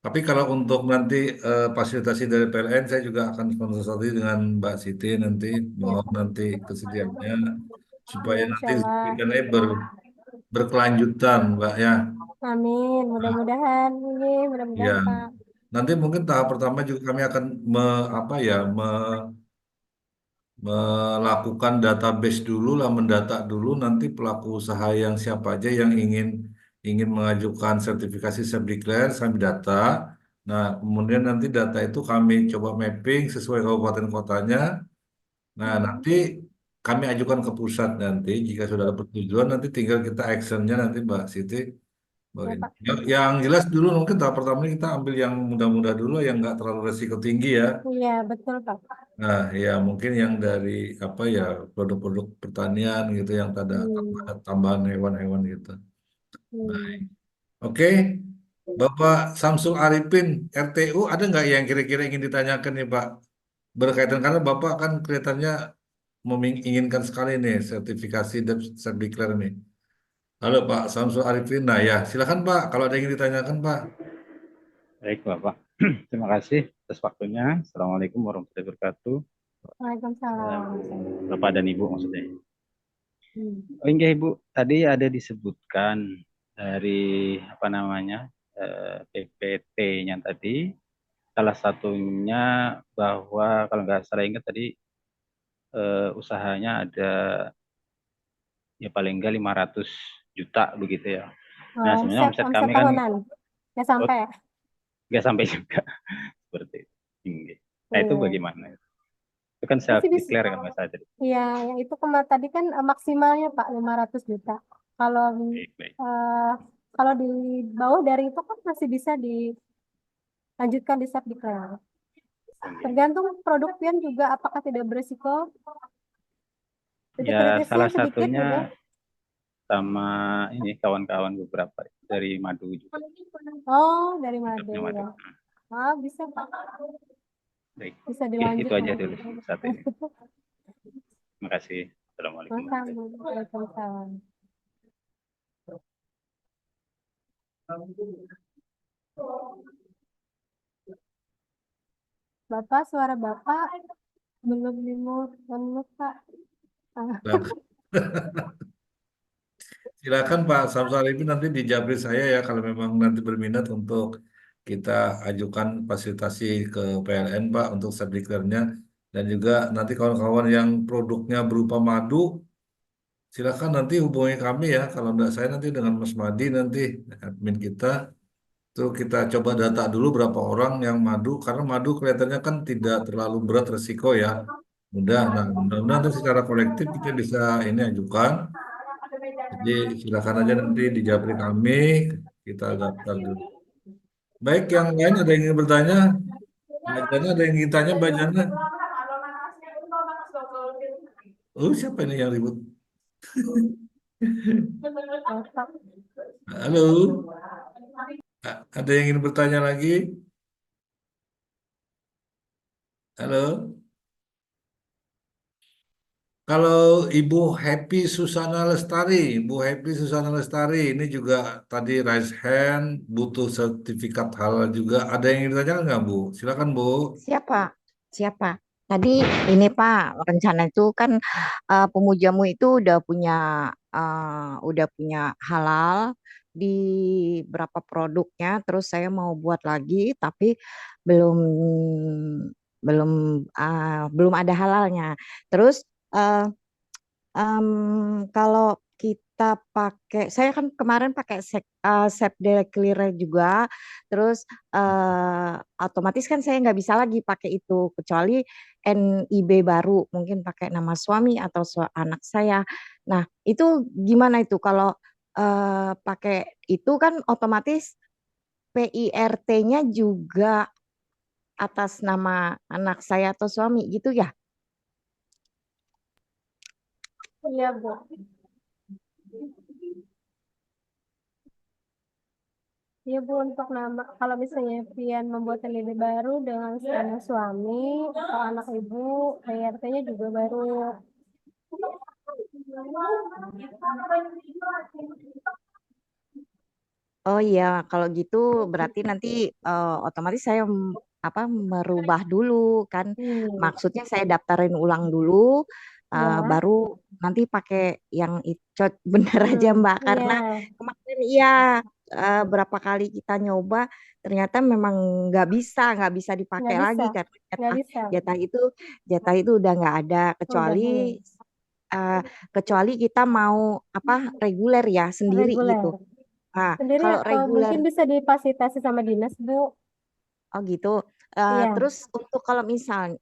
Tapi kalau untuk nanti fasilitasi dari PLN, saya juga akan konsultasi dengan Mbak Siti nanti, Ya, mohon nanti kesediaannya supaya ya nanti insya Allah. kita ini berkelanjutan, Mbak ya. Amin. Nah, Mudah-mudahan. Ini mudah-mudahan ya, Pak. nanti mungkin tahap pertama juga kami akan apa ya, melakukan database dulu lah, mendata dulu nanti pelaku usaha yang siapa aja yang ingin mengajukan sertifikasi self-declare, kami data. Nah, kemudian nanti data itu kami coba mapping sesuai kabupaten kotanya. Nah, nanti kami ajukan ke pusat nanti. Jika sudah ada persetujuan, nanti tinggal kita actionnya nanti Mbak Siti. Ya, Bagian. Pak. Yang jelas dulu mungkin tahap pertama ini kita ambil yang mudah-mudah dulu, yang nggak terlalu resiko tinggi ya. Iya, betul, Pak. Nah, ya mungkin yang dari apa ya, produk-produk pertanian gitu yang ada Hmm. tambahan hewan-hewan gitu. Baik. Hmm. Oke, Bapak Samsul Arifin, RTU ada nggak yang kira-kira ingin ditanyakan nih Pak? Berkaitan karena Bapak kan kelihatannya menginginkan sekali nih sertifikasi dan self-declare nih. Halo Pak Samsul Arifin, nah ya silakan Pak kalau ada yang ingin ditanyakan Pak. Baik, Bapak. Terima kasih atas waktunya. Assalamualaikum warahmatullahi wabarakatuh. Waalaikumsalam. Bapak dan Ibu maksudnya. Hmm. Oh, enggak, Ibu. Tadi ada disebutkan dari apa namanya PPT-nya tadi. Salah satunya bahwa kalau nggak salah ingat tadi usahanya ada ya paling enggak 500 juta begitu ya. Nah, sebenarnya omset Omset kami kan tahunan. Ya sampai. nggak sampai juga seperti itu. Nah, itu Iya. bagaimana? Itu kan self Masih bisa. declare kan Mas tadi. Iya, yang itu tadi kan maksimalnya Pak 500 juta. Kalau Baik. eh, kalau di bawah dari itu kan masih bisa dilanjutkan di self declare. Tergantung produk pian juga apakah tidak berisiko. Titik Ya, kritisnya salah sedikit satunya juga. sama ini kawan-kawan beberapa dari madu juga. Oh, dari madu Produknya madu. ya. Ah, bisa Pak. Baik. Bisa Oke, dilanjut. itu aja dulu saat ini. Terima kasih. Assalamualaikum. Waalaikumsalam. Bapak, suara Bapak belum dimut, Pak. Ah, Silakan Pak Samsul Arifin nanti di Jabri saya ya kalau memang nanti berminat untuk kita ajukan fasilitasi ke PLN Pak untuk self-declare-nya, dan juga nanti kawan-kawan yang produknya berupa madu silakan nanti hubungi kami ya, kalau enggak saya nanti dengan Mas Madi nanti admin kita tuh kita coba data dulu berapa orang yang madu, karena madu kelihatannya kan tidak terlalu berat resiko ya, mudah. Nah mudah-mudahan nanti secara kolektif kita bisa ini ajukan. Jadi silakan aja nanti di Japri kami, kita daftar dulu. Baik, yang lain ada yang ingin bertanya? Mbak Jana ada yang ingin tanya Mbak Jana? Oh, siapa ini yang ribut? Halo, ada yang ingin bertanya lagi? Halo, kalau Ibu Happy Susana Lestari, Bu Happy Susana Lestari ini juga tadi raise hand, butuh sertifikat halal juga. Ada yang ingin ditanyakan nggak Bu? Silakan Bu. Siapa? Siapa? Tadi ini Pak, rencana itu kan pemujamu itu udah punya halal di berapa produknya, terus saya mau buat lagi tapi belum belum belum ada halalnya. Terus eh, kalau kita pakai, saya kan kemarin pakai Save Declare juga, terus otomatis kan saya nggak bisa lagi pakai itu kecuali NIB baru, mungkin pakai nama suami atau anak saya. Nah, itu gimana itu kalau pakai itu kan otomatis PIRT-nya juga atas nama anak saya atau suami gitu ya? Iya, Bu. Iya, Bu, untuk nama, kalau misalnya Pian membuat LID baru dengan nama suami atau anak ibu, PRT-nya juga baru. Oh iya, kalau gitu berarti nanti otomatis saya merubah dulu kan. Maksudnya saya daftarin ulang dulu, Ya. baru nanti pakai yang bener aja Mbak. Karena Iya. kemarin iya berapa kali kita nyoba ternyata memang nggak bisa dipakai Nggak lagi bisa, karena nggak bisa. jatah itu jatah itu udah nggak ada Udah, eh, kecuali kita mau apa reguler ya sendiri reguler. gitu. Nah, Sendiri kalau atau reguler mungkin bisa difasilitasi sama dinas, Bu. oh gitu. Iya. Terus untuk kalau misal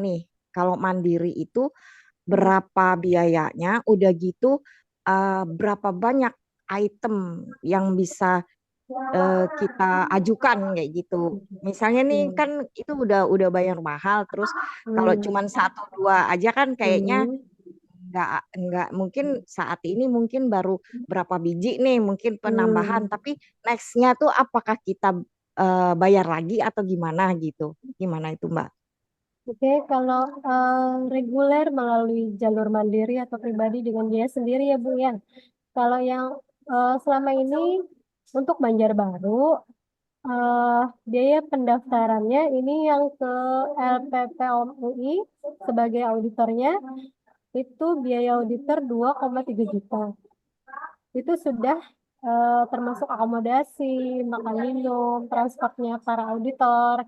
nih kalau mandiri itu Hmm. berapa biayanya, udah gitu berapa banyak item yang bisa kita ajukan kayak gitu. Misalnya nih Hmm. kan itu udah bayar mahal, terus kalau Hmm. cuman satu dua aja kan kayaknya Hmm. nggak mungkin saat ini mungkin baru berapa biji nih mungkin penambahan, Hmm. tapi nextnya tuh apakah kita bayar lagi atau gimana gitu? Gimana itu Mbak? Oke, kalau reguler melalui jalur mandiri atau pribadi dengan biaya sendiri ya Bu ya. Kalau yang selama ini untuk Banjarbaru, eh biaya pendaftarannya ini yang ke LPPOM UI sebagai auditornya itu biaya auditor 2,3 juta. Itu sudah termasuk akomodasi, makan minum, transportnya para auditor,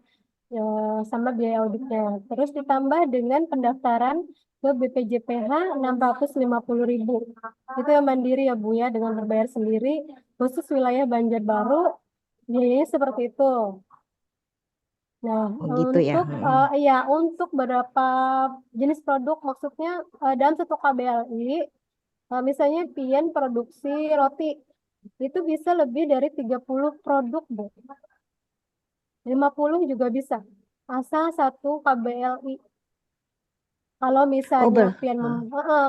ya, sama biaya auditnya. Terus ditambah dengan pendaftaran ke BPJPH 650.000. Itu yang mandiri ya Bu ya, dengan berbayar sendiri. Khusus wilayah Banjarbaru, biayanya seperti itu. Nah, Oh gitu ya. ya untuk beberapa jenis produk, maksudnya dalam satu KBLI, misalnya Pian produksi roti, itu bisa lebih dari 30 produk, Bu. 50 juga bisa. Asal satu KBLI. Kalau Oh misalnya ber.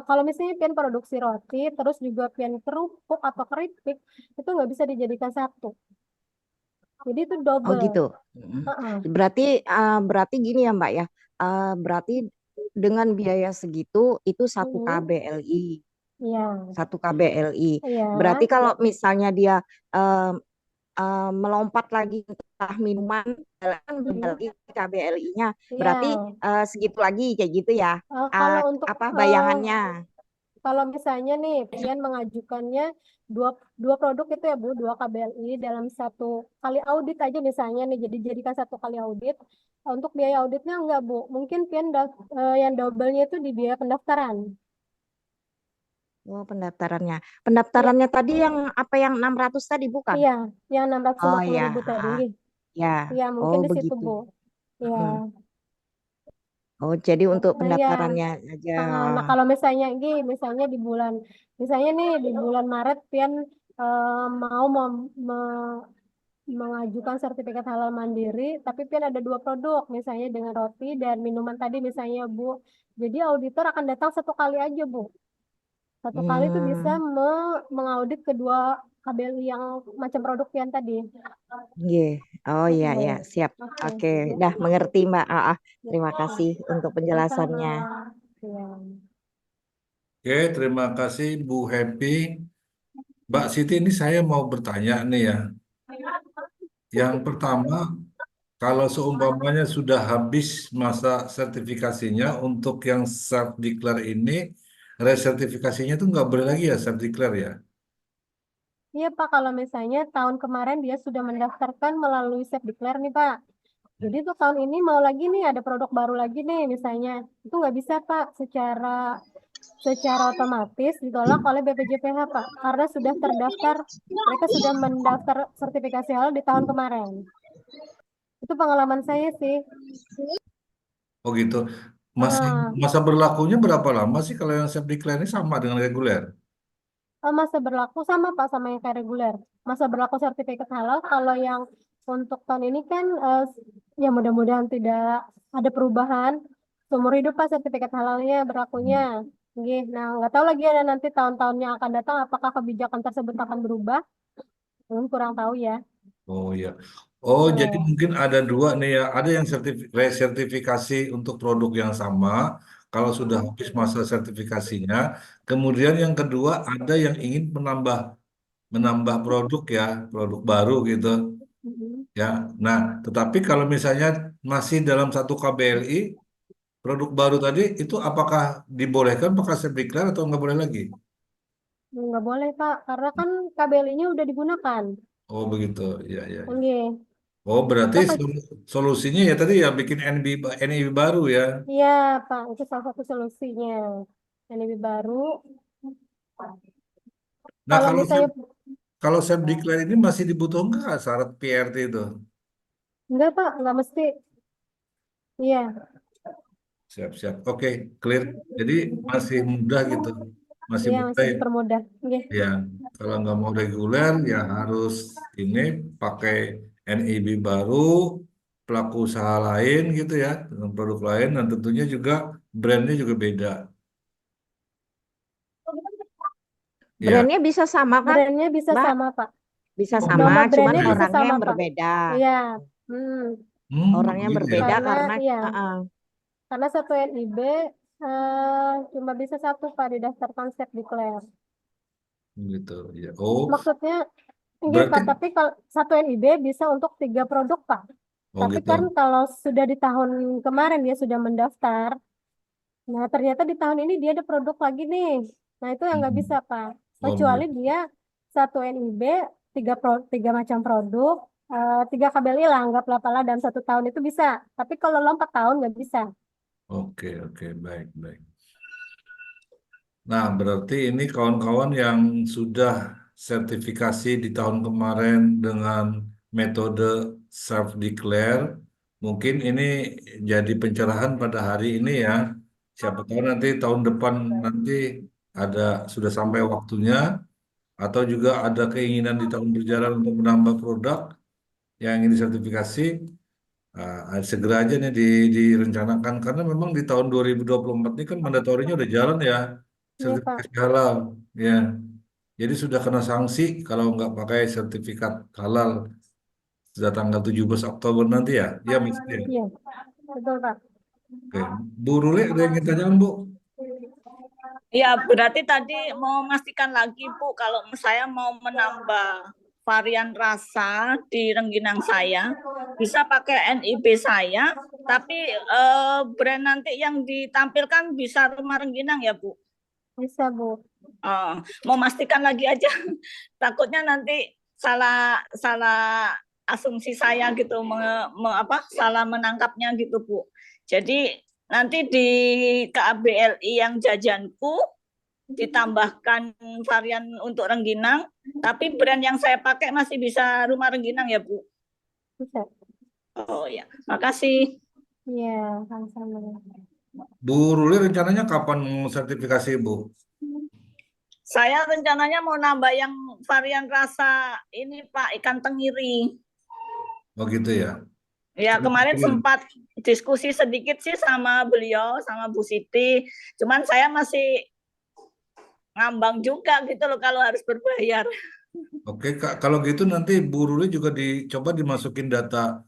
kalau misalnya pian produksi roti, terus juga pian kerupuk atau keripik, itu nggak bisa dijadikan satu. Jadi itu Oh double. gitu. Heeh. Berarti gini ya Mbak ya. Berarti dengan biaya segitu itu satu Mm-mm. KBLI. Iya, Satu KBLI. iya, Berarti kalau misalnya dia eh, melompat lagi entah minuman kan beda Mm-mm. lagi KBLI-nya. Iya. Berarti segitu lagi kayak gitu ya. Kalau untuk Apa bayangannya? kalau misalnya nih pian mengajukannya dua dua produk itu ya Bu, dua KBLI dalam satu kali audit aja misalnya nih, jadi jadikan satu kali audit. Untuk biaya auditnya enggak Bu, mungkin pian yang double-nya itu di biaya pendaftaran. Oh, pendaftarannya. Iya, Pendaftarannya tadi yang apa yang 600 tadi bukan? iya, yang enam ratus lima Oh puluh ya. ribu tadi. Ya. Iya, mungkin Oh di situ begitu. Bu. Iya. Mm. Oh, jadi untuk Iya. pendaftarannya aja. Nah, kalau misalnya misalnya misalnya nih di bulan Maret pian mau mengajukan sertifikat halal mandiri, tapi pian ada dua produk, misalnya dengan roti dan minuman tadi misalnya Bu. Jadi auditor akan datang satu kali aja Bu. Satu kali itu bisa Hmm, mengaudit kedua KBLI yang macam produk pian tadi. iya. Oh iya ya, Mm-mm. siap. Oke. Oke, dah mengerti Mbak. Terima Ya. kasih untuk Sama-sama. penjelasannya. Ya. Oke, terima kasih Bu Happy. Mbak Siti, ini saya mau bertanya nih ya. Yang pertama, kalau seumpamanya sudah habis masa sertifikasinya untuk yang self declare ini, resertifikasinya itu nggak boleh lagi ya self declare ya? Iya Pak, kalau misalnya tahun kemarin dia sudah mendaftarkan melalui Self Declare nih Pak. Jadi tuh tahun ini mau lagi nih ada produk baru lagi nih misalnya. Itu nggak bisa Pak secara otomatis ditolak oleh BPJPH Pak. Karena sudah terdaftar, mereka sudah mendaftar sertifikasi halal di tahun kemarin. Itu pengalaman saya sih. Oh gitu. Masa Ah, masa berlakunya berapa lama sih kalau yang self declare ini sama dengan reguler? masa berlaku sama Pak sama yang kayak reguler. Masa berlaku sertifikat halal kalau yang untuk tahun ini kan ya mudah-mudahan tidak ada perubahan seumur hidup Pak sertifikat halalnya berlakunya. Nggih. Nah, nggak tahu lagi ada nanti tahun-tahun yang akan datang apakah kebijakan tersebut akan berubah. Kurang tahu ya. Oh iya. Oh, jadi Iya. mungkin ada dua nih ya. Ada yang resertifikasi untuk produk yang sama kalau sudah habis masa sertifikasinya. Kemudian yang kedua ada yang ingin menambah menambah produk ya, produk baru gitu Mhm. ya. Nah, tetapi kalau misalnya masih dalam satu KBLI, produk baru tadi itu apakah dibolehkan pakai sertifikat atau nggak boleh lagi? Nggak boleh Pak, karena kan KBLI-nya udah digunakan. Oh begitu, ya ya. Ya. Nggih. Oh berarti Kita solusinya ya tadi ya bikin NIB baru ya. iya, Pak, itu salah satu solusinya. Yang lebih baru. Nah Kalau misalnya kalau self declare ini masih dibutuhkan nggak syarat PRT itu? enggak, Pak, enggak mesti. Iya, Siap-siap. Oke, clear. Jadi masih mudah gitu. Masih iya mudah masih ya. dipermudah. Nggih. Ya, kalau nggak mau reguler ya harus ini pakai NIB baru, pelaku usaha lain gitu ya, dengan produk lain dan tentunya juga brandnya juga beda. Ya, Brandnya bisa sama kan, Brandnya bisa Mbak? sama, Pak. Bisa oh sama, Nama begitu. cuman brandnya bisa orangnya sama, yang Pak. berbeda. Iya. Hmm. Orangnya Begitu ya. berbeda Karena karena iya, uh-uh. karena satu NIB cuma bisa satu, Pak, di daftar konsep declare. Gitu. Ya. Oh, Maksudnya, enggak, berarti Pak, tapi kalau satu NIB bisa untuk 3 produk, Pak. oh Tapi gitu. kan kalau sudah di tahun kemarin dia sudah mendaftar, nah ternyata di tahun ini dia ada produk lagi nih. Nah itu yang nggak bisa, Hmm. Pak. Oh Kecuali begitu. dia satu NIB, 3 macam produk, 3 KBLI lah, anggaplah pala dalam 1 tahun itu bisa. Tapi kalau lo 4 tahun nggak bisa. Oke, oke, baik, baik. Nah, berarti ini kawan-kawan yang sudah sertifikasi di tahun kemarin dengan metode self-declare, mungkin ini jadi pencerahan pada hari ini ya. Siapa tahu nanti tahun depan nanti ada sudah sampai waktunya, atau juga ada keinginan di tahun berjalan untuk menambah produk yang ingin disertifikasi, segera aja nih direncanakan karena memang di tahun 2024 ini kan mandatorinya udah jalan ya Iya, Pak. sertifikasi halal ya. Jadi sudah kena sanksi kalau nggak pakai sertifikat halal sudah tanggal 17 Oktober nanti ya. Ya mesti ya. Iya, betul, Pak. Oke. Bu Ruli ada yang ingin tanyakan Bu? Ya, berarti tadi mau memastikan lagi, Bu, kalau saya mau menambah varian rasa di rengginang saya, bisa pakai NIB saya, tapi brand nanti yang ditampilkan bisa rumah rengginang ya, Bu? Bisa, Bu. Mau memastikan lagi aja, takutnya nanti salah salah asumsi saya gitu, salah menangkapnya gitu, Bu. Jadi nanti di KBLI yang jajanku ditambahkan varian untuk rengginang, tapi brand yang saya pakai masih bisa rumah rengginang ya, Bu? Bisa. Oh ya, makasih. Iya, sama-sama. Bu Ruli rencananya kapan mau sertifikasi Bu? Saya rencananya mau nambah yang varian rasa ini, Pak, ikan tenggiri. Oh gitu ya. Ya, kemarin sempat diskusi sedikit sih sama beliau, sama Bu Siti. Cuman saya masih ngambang juga gitu loh kalau harus berbayar. Oke, Kak, kalau gitu nanti Bu Ruli juga dicoba dimasukin data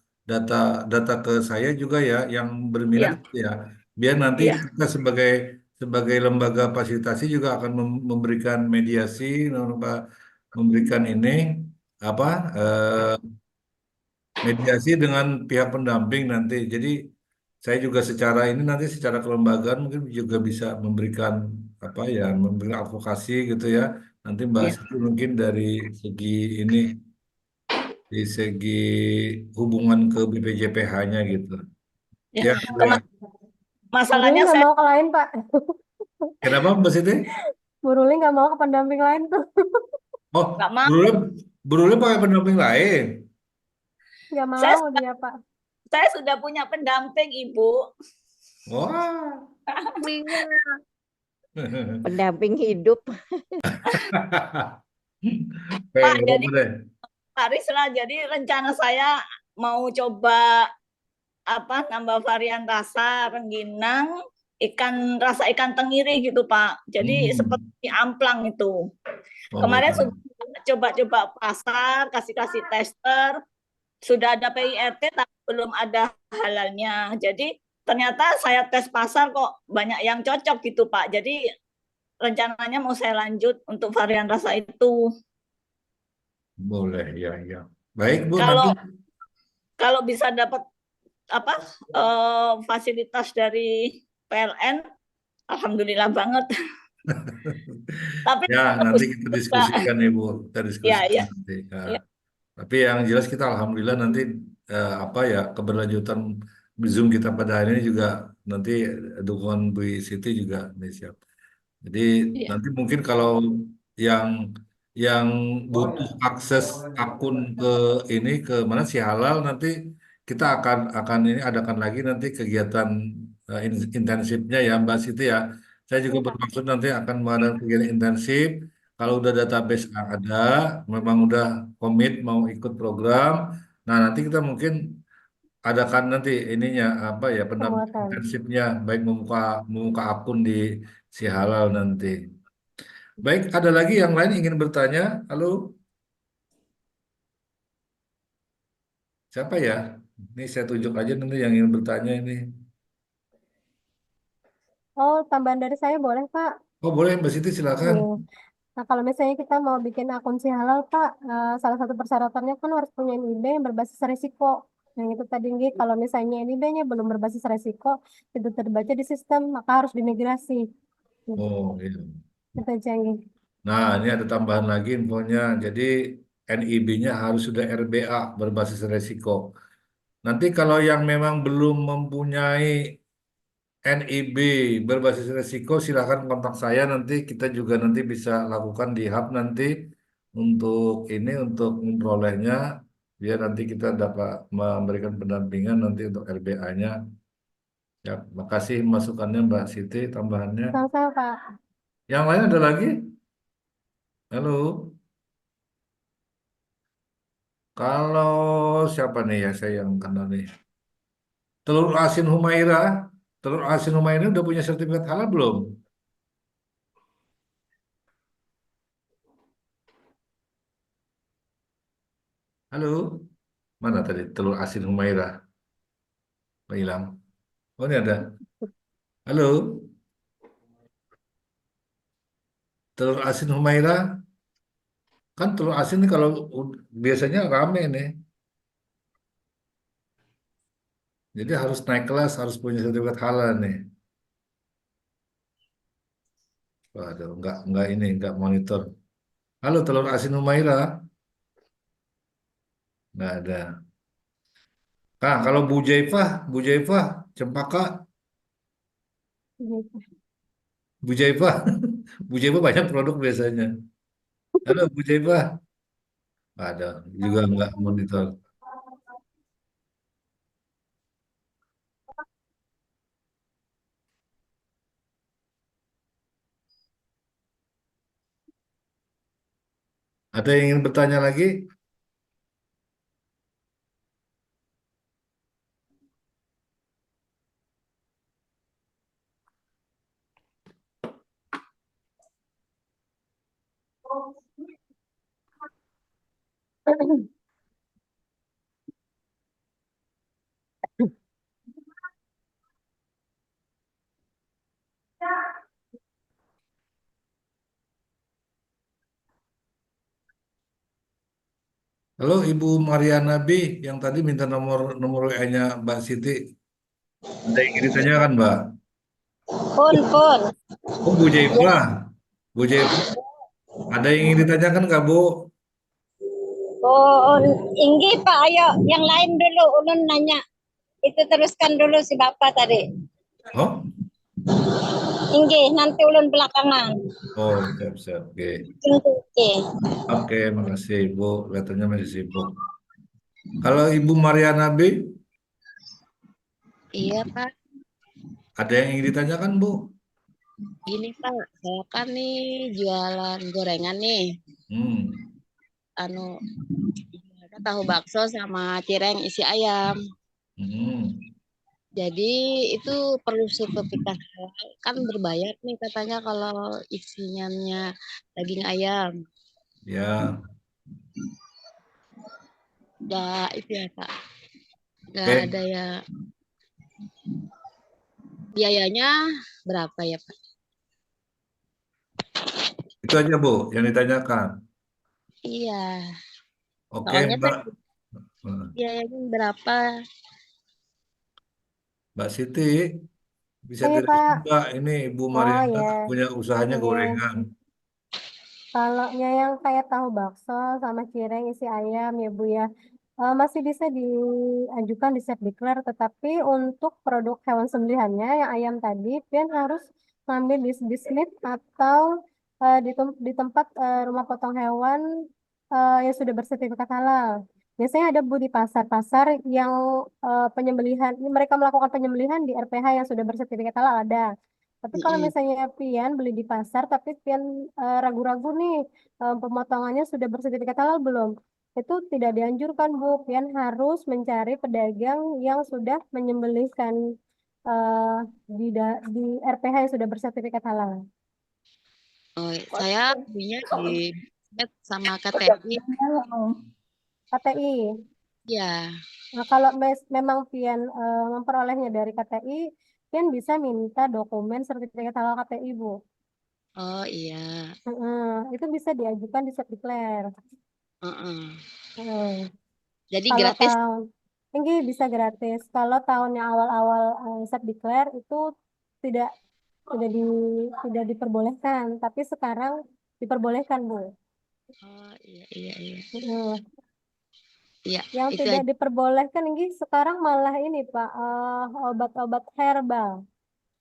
data ke saya juga ya yang berminat Iya, gitu ya. Biar nanti iya, kita sebagai sebagai lembaga fasilitasi juga akan memberikan mediasi, memberikan ini apa mediasi dengan pihak pendamping nanti. Jadi saya juga secara ini nanti secara kelembagaan mungkin juga bisa memberikan apa ya, memberikan advokasi gitu ya. Nanti Mbak iya. Siti mungkin dari segi ini, di segi hubungan ke BPJPH-nya gitu. Ya. Ya, ya. Bu Ruli Masalahnya nggak saya mau ke lain, Pak. Kenapa Mbak Siti? Bu Ruli nggak mau ke pendamping lain tuh. Oh, nggak mau. Bu Ruli pakai pendamping lain. Nggak Saya mau dia, Pak. saya sudah punya pendamping, Ibu. Wah. pendamping hidup. Pak, Nggak jadi boleh. Pak Risla, jadi rencana saya mau coba nambah varian rasa rengginang, rasa ikan tenggiri gitu, Pak. Jadi Hmm. seperti amplang itu. Oh, Kemarin gitu. sudah coba-coba pasar, kasih tester, sudah ada PIRT tapi belum ada halalnya. Jadi ternyata saya tes pasar kok banyak yang cocok gitu, Pak. Jadi rencananya mau saya lanjut untuk varian rasa itu. Boleh, ya, ya. Baik, Bu, nanti Kalau bisa dapat fasilitas dari PLN, alhamdulillah banget. Tapi ya nanti kita juga, diskusikan ya Bu, kita ya, diskusikan ya, nanti. ya. Tapi yang jelas kita alhamdulillah nanti apa ya keberlanjutan Zoom kita pada hari ini juga nanti dukungan Bu Siti juga ini siap. Jadi Iya. nanti mungkin kalau yang yang butuh akses akun ke ini ke mana si halal nanti kita akan ini adakan lagi nanti kegiatan intensifnya ya Mbak Siti ya. Saya juga Iya, Pak. bermaksud nanti akan mengadakan kegiatan intensif. Kalau udah database ada, memang udah komit mau ikut program. Nah nanti kita mungkin adakan nanti ininya apa ya pendampingan Penguatan. intensifnya baik membuka akun di si halal nanti. Baik, ada lagi yang lain ingin bertanya? Halo, siapa ya? Ini saya tunjuk aja nanti yang ingin bertanya ini. Oh, tambahan dari saya boleh, Pak? Oh boleh Mbak Siti silakan. Iya. Nah, kalau misalnya kita mau bikin akun si halal, Pak, salah satu persyaratannya kan harus punya NIB yang berbasis risiko. Yang itu tadi, Ngi, kalau misalnya NIB-nya belum berbasis risiko, itu terbaca di sistem, maka harus dimigrasi. Gitu. Oh iya. Itu aja, Ngi. Nah ini ada tambahan lagi infonya. Jadi NIB-nya harus sudah RBA berbasis resiko. Nanti kalau yang memang belum mempunyai NIB berbasis resiko silakan kontak saya nanti kita juga nanti bisa lakukan di hub nanti untuk ini untuk memperolehnya biar nanti kita dapat memberikan pendampingan nanti untuk RBA-nya. Ya, makasih masukannya Mbak Siti tambahannya. Sama-sama, Pak. Yang lain ada lagi? Halo. Kalau siapa nih ya saya yang kenal nih? Telur asin Humaira. Telur asin Humaira udah punya sertifikat halal belum? Halo. Mana tadi telur asin Humaira? Hilang. Oh ini ada. Halo. Telur asin Humaira. Kan telur asin ini kalau biasanya rame nih. Jadi harus naik kelas, harus punya sertifikat halal nih. Waduh, enggak ini, enggak monitor. Halo, telur asin Humaira. Enggak ada. Nah, kalau Bu Jaifah, Cempaka, Gitu. Bu Jaifah, Bu Jaifah banyak produk biasanya. Halo, Bu Jaifah. Ada, juga enggak monitor. Ada yang ingin bertanya lagi? Halo, Ibu Mariana B, yang tadi minta nomor nomor WA-nya Mbak Siti. Ada yang ingin ditanyakan, Mbak? Pun, pun. Oh, Bu Jaifah. Bu Jaifah, ada yang ingin ditanyakan nggak, Bu? Oh, Inggi Pak, ayo yang lain dulu. Ulun nanya. Itu teruskan dulu si Bapak tadi. Oh, Inggi, nanti ulun belakangan. oh, siap, siap. Oke, Oke. oke, makasih, Bu. Kelihatannya masih sibuk. Kalau Ibu Mariana B, Iya Pak, ada yang ingin ditanyakan, Bu? gini Pak, saya kan nih jualan gorengan nih, Hmm, anu ada tahu bakso sama cireng isi ayam. hmm, Jadi itu perlu sertifikat halal, kan berbayar nih katanya kalau isinya daging ayam. ya, Nggak itu ya Pak, nggak oke. ada ya biayanya berapa ya Pak? Itu aja, Bu, yang ditanyakan. Iya, Oke, soalnya Mbak. saya biayanya berapa? Mbak Siti, bisa Oh iya, tidak Pak. Mbak, ini Ibu Oh Mariana ya. punya usahanya Iya. gorengan. Kalau yang kayak tahu bakso sama cireng isi ayam ya Bu ya, masih bisa diajukan di self declare, tetapi untuk produk hewan sembelihannya yang ayam tadi, pian harus ngambil di dislit atau di tempat rumah potong hewan yang sudah bersertifikat halal. Biasanya ada Bu di pasar-pasar yang penyembelihan, mereka melakukan penyembelihan di RPH yang sudah bersertifikat halal ada. Tapi kalau Mm-mm. misalnya pian beli di pasar, tapi pian ragu-ragu nih pemotongannya sudah bersertifikat halal belum? Itu tidak dianjurkan, Bu. Pian harus mencari pedagang yang sudah menyembelihkan eh, di RPH yang sudah bersertifikat halal. Oh, saya belinya di Bukit sama KTI. KTI. Ya. Nah, kalau memang pian memperolehnya dari KTI, pian bisa minta dokumen sertifikat halal KTI, Bu. Oh iya. Itu bisa diajukan di Sepdikler. Heeh. Mm. Jadi Kalau gratis. ini bisa gratis. Kalau tahun yang awal-awal Sepdikler itu tidak tidak di tidak diperbolehkan, tapi sekarang diperbolehkan, Bu. Oh iya iya iya. Mm. Iya, Yang itu tidak aja. diperbolehkan ini sekarang malah ini, Pak, obat-obat herbal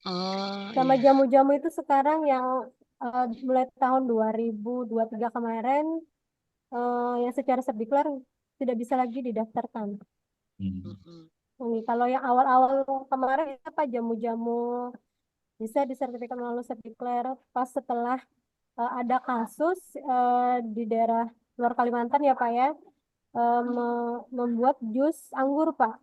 Oh sama iya. jamu-jamu itu sekarang yang mulai tahun 2023 kemarin yang secara Sepdikler tidak bisa lagi didaftarkan. Mm-mm. Kalau yang awal-awal kemarin itu apa jamu-jamu bisa disertifikat melalui Sepdikler pas setelah ada kasus di daerah luar Kalimantan ya Pak ya, membuat jus anggur Pak.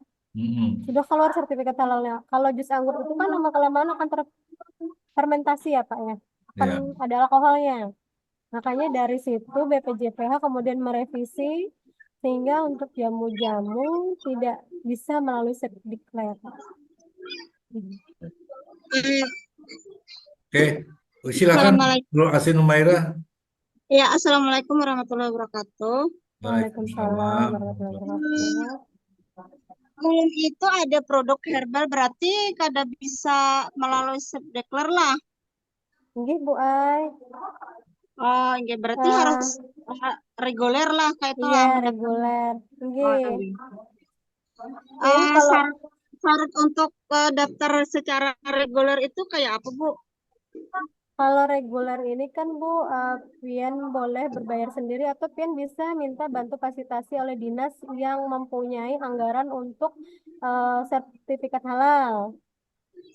Sudah keluar sertifikat halalnya. Kalau jus anggur itu kan lama-kelamaan akan terfermentasi ya Pak ya, akan Ya. ada alkoholnya. Makanya dari situ BPJPH kemudian merevisi sehingga untuk jamu-jamu tidak bisa melalui Sepdikler. Mm. Oke, silakan Assalamualaikum. Bro Asin Umaira. Ya, Assalamualaikum warahmatullahi wabarakatuh. Waalaikumsalam Waalaikumsalam. warahmatullahi wabarakatuh. Belum itu ada produk herbal berarti kada bisa melalui Sepdekler lah. Nggih, Bu Ai. Oh, ya berarti harus reguler lah kayak itu Iya, lah mendaftar. reguler. Oh, Nggih. iya. Kalau Syarat untuk daftar secara reguler itu kayak apa, Bu? kalau reguler ini kan Bu, Pian boleh berbayar sendiri atau Pian bisa minta bantu fasilitasi oleh dinas yang mempunyai anggaran untuk sertifikat halal.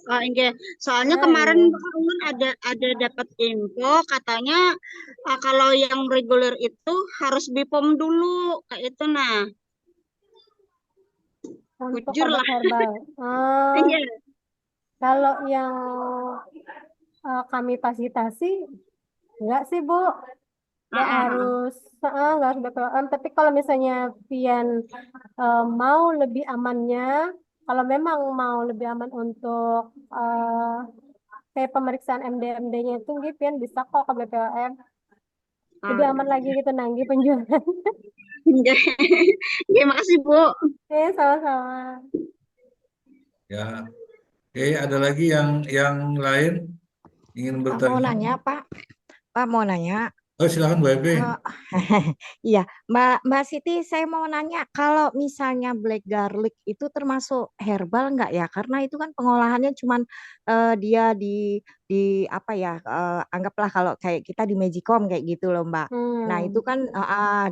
Oh, enggak. Soalnya Nah, kemarin iya. Mbak Ulun ada dapat info katanya kalau yang reguler itu harus BPOM dulu kayak itu nah. Untuk Jujur obat lah. herbal. Iya. Kalau yang kami fasilitasi, enggak sih Bu. Nggak harus, nggak harus BPOM. Tapi kalau misalnya Pian mau lebih amannya, kalau memang mau lebih aman untuk kayak pemeriksaan MD-MD-nya itu, gitu, Pian bisa kok ke BPOM. Lebih aman lagi gitu nanggi penjualan. Iya. Iya, makasih Bu. Sama-sama. Ya, oke, ada lagi yang lain ingin Pak mau bertanya? nanya, Pak. Pak mau nanya. Oh, silakan Bu Evi. Iya, Mbak Siti, saya mau nanya kalau misalnya black garlic itu termasuk herbal nggak ya? Karena itu kan pengolahannya cuman dia di apa ya? Anggaplah kalau kayak kita di Magicom kayak gitu loh, Mbak. Nah, itu kan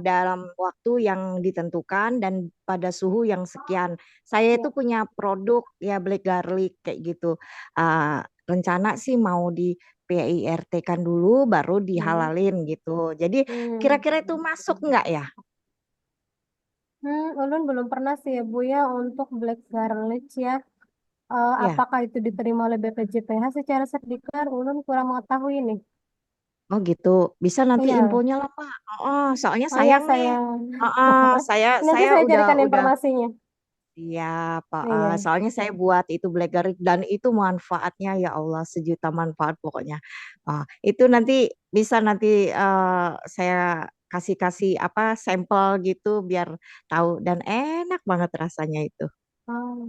dalam waktu yang ditentukan dan pada suhu yang sekian. Saya itu punya produk ya black garlic kayak gitu. Rencana sih mau di PIRT kan dulu baru dihalalin gitu. Jadi kira-kira itu masuk nggak ya? Ulun belum pernah sih ya Bu ya untuk black garlic ya. Ya. Apakah itu diterima oleh BPJPH secara Sepdikler? Ulun kurang mengetahui nih. Oh gitu. Bisa nanti Iya. infonya lah Pak. Oh, soalnya Oh ya sayang nih. Nanti Saya saya udah carikan informasinya. Iya, Pak. Iya. Soalnya saya buat itu black garlic dan itu manfaatnya ya Allah sejuta manfaat pokoknya. Itu nanti bisa nanti saya kasih apa sampel gitu biar tahu dan enak banget rasanya itu. Oh.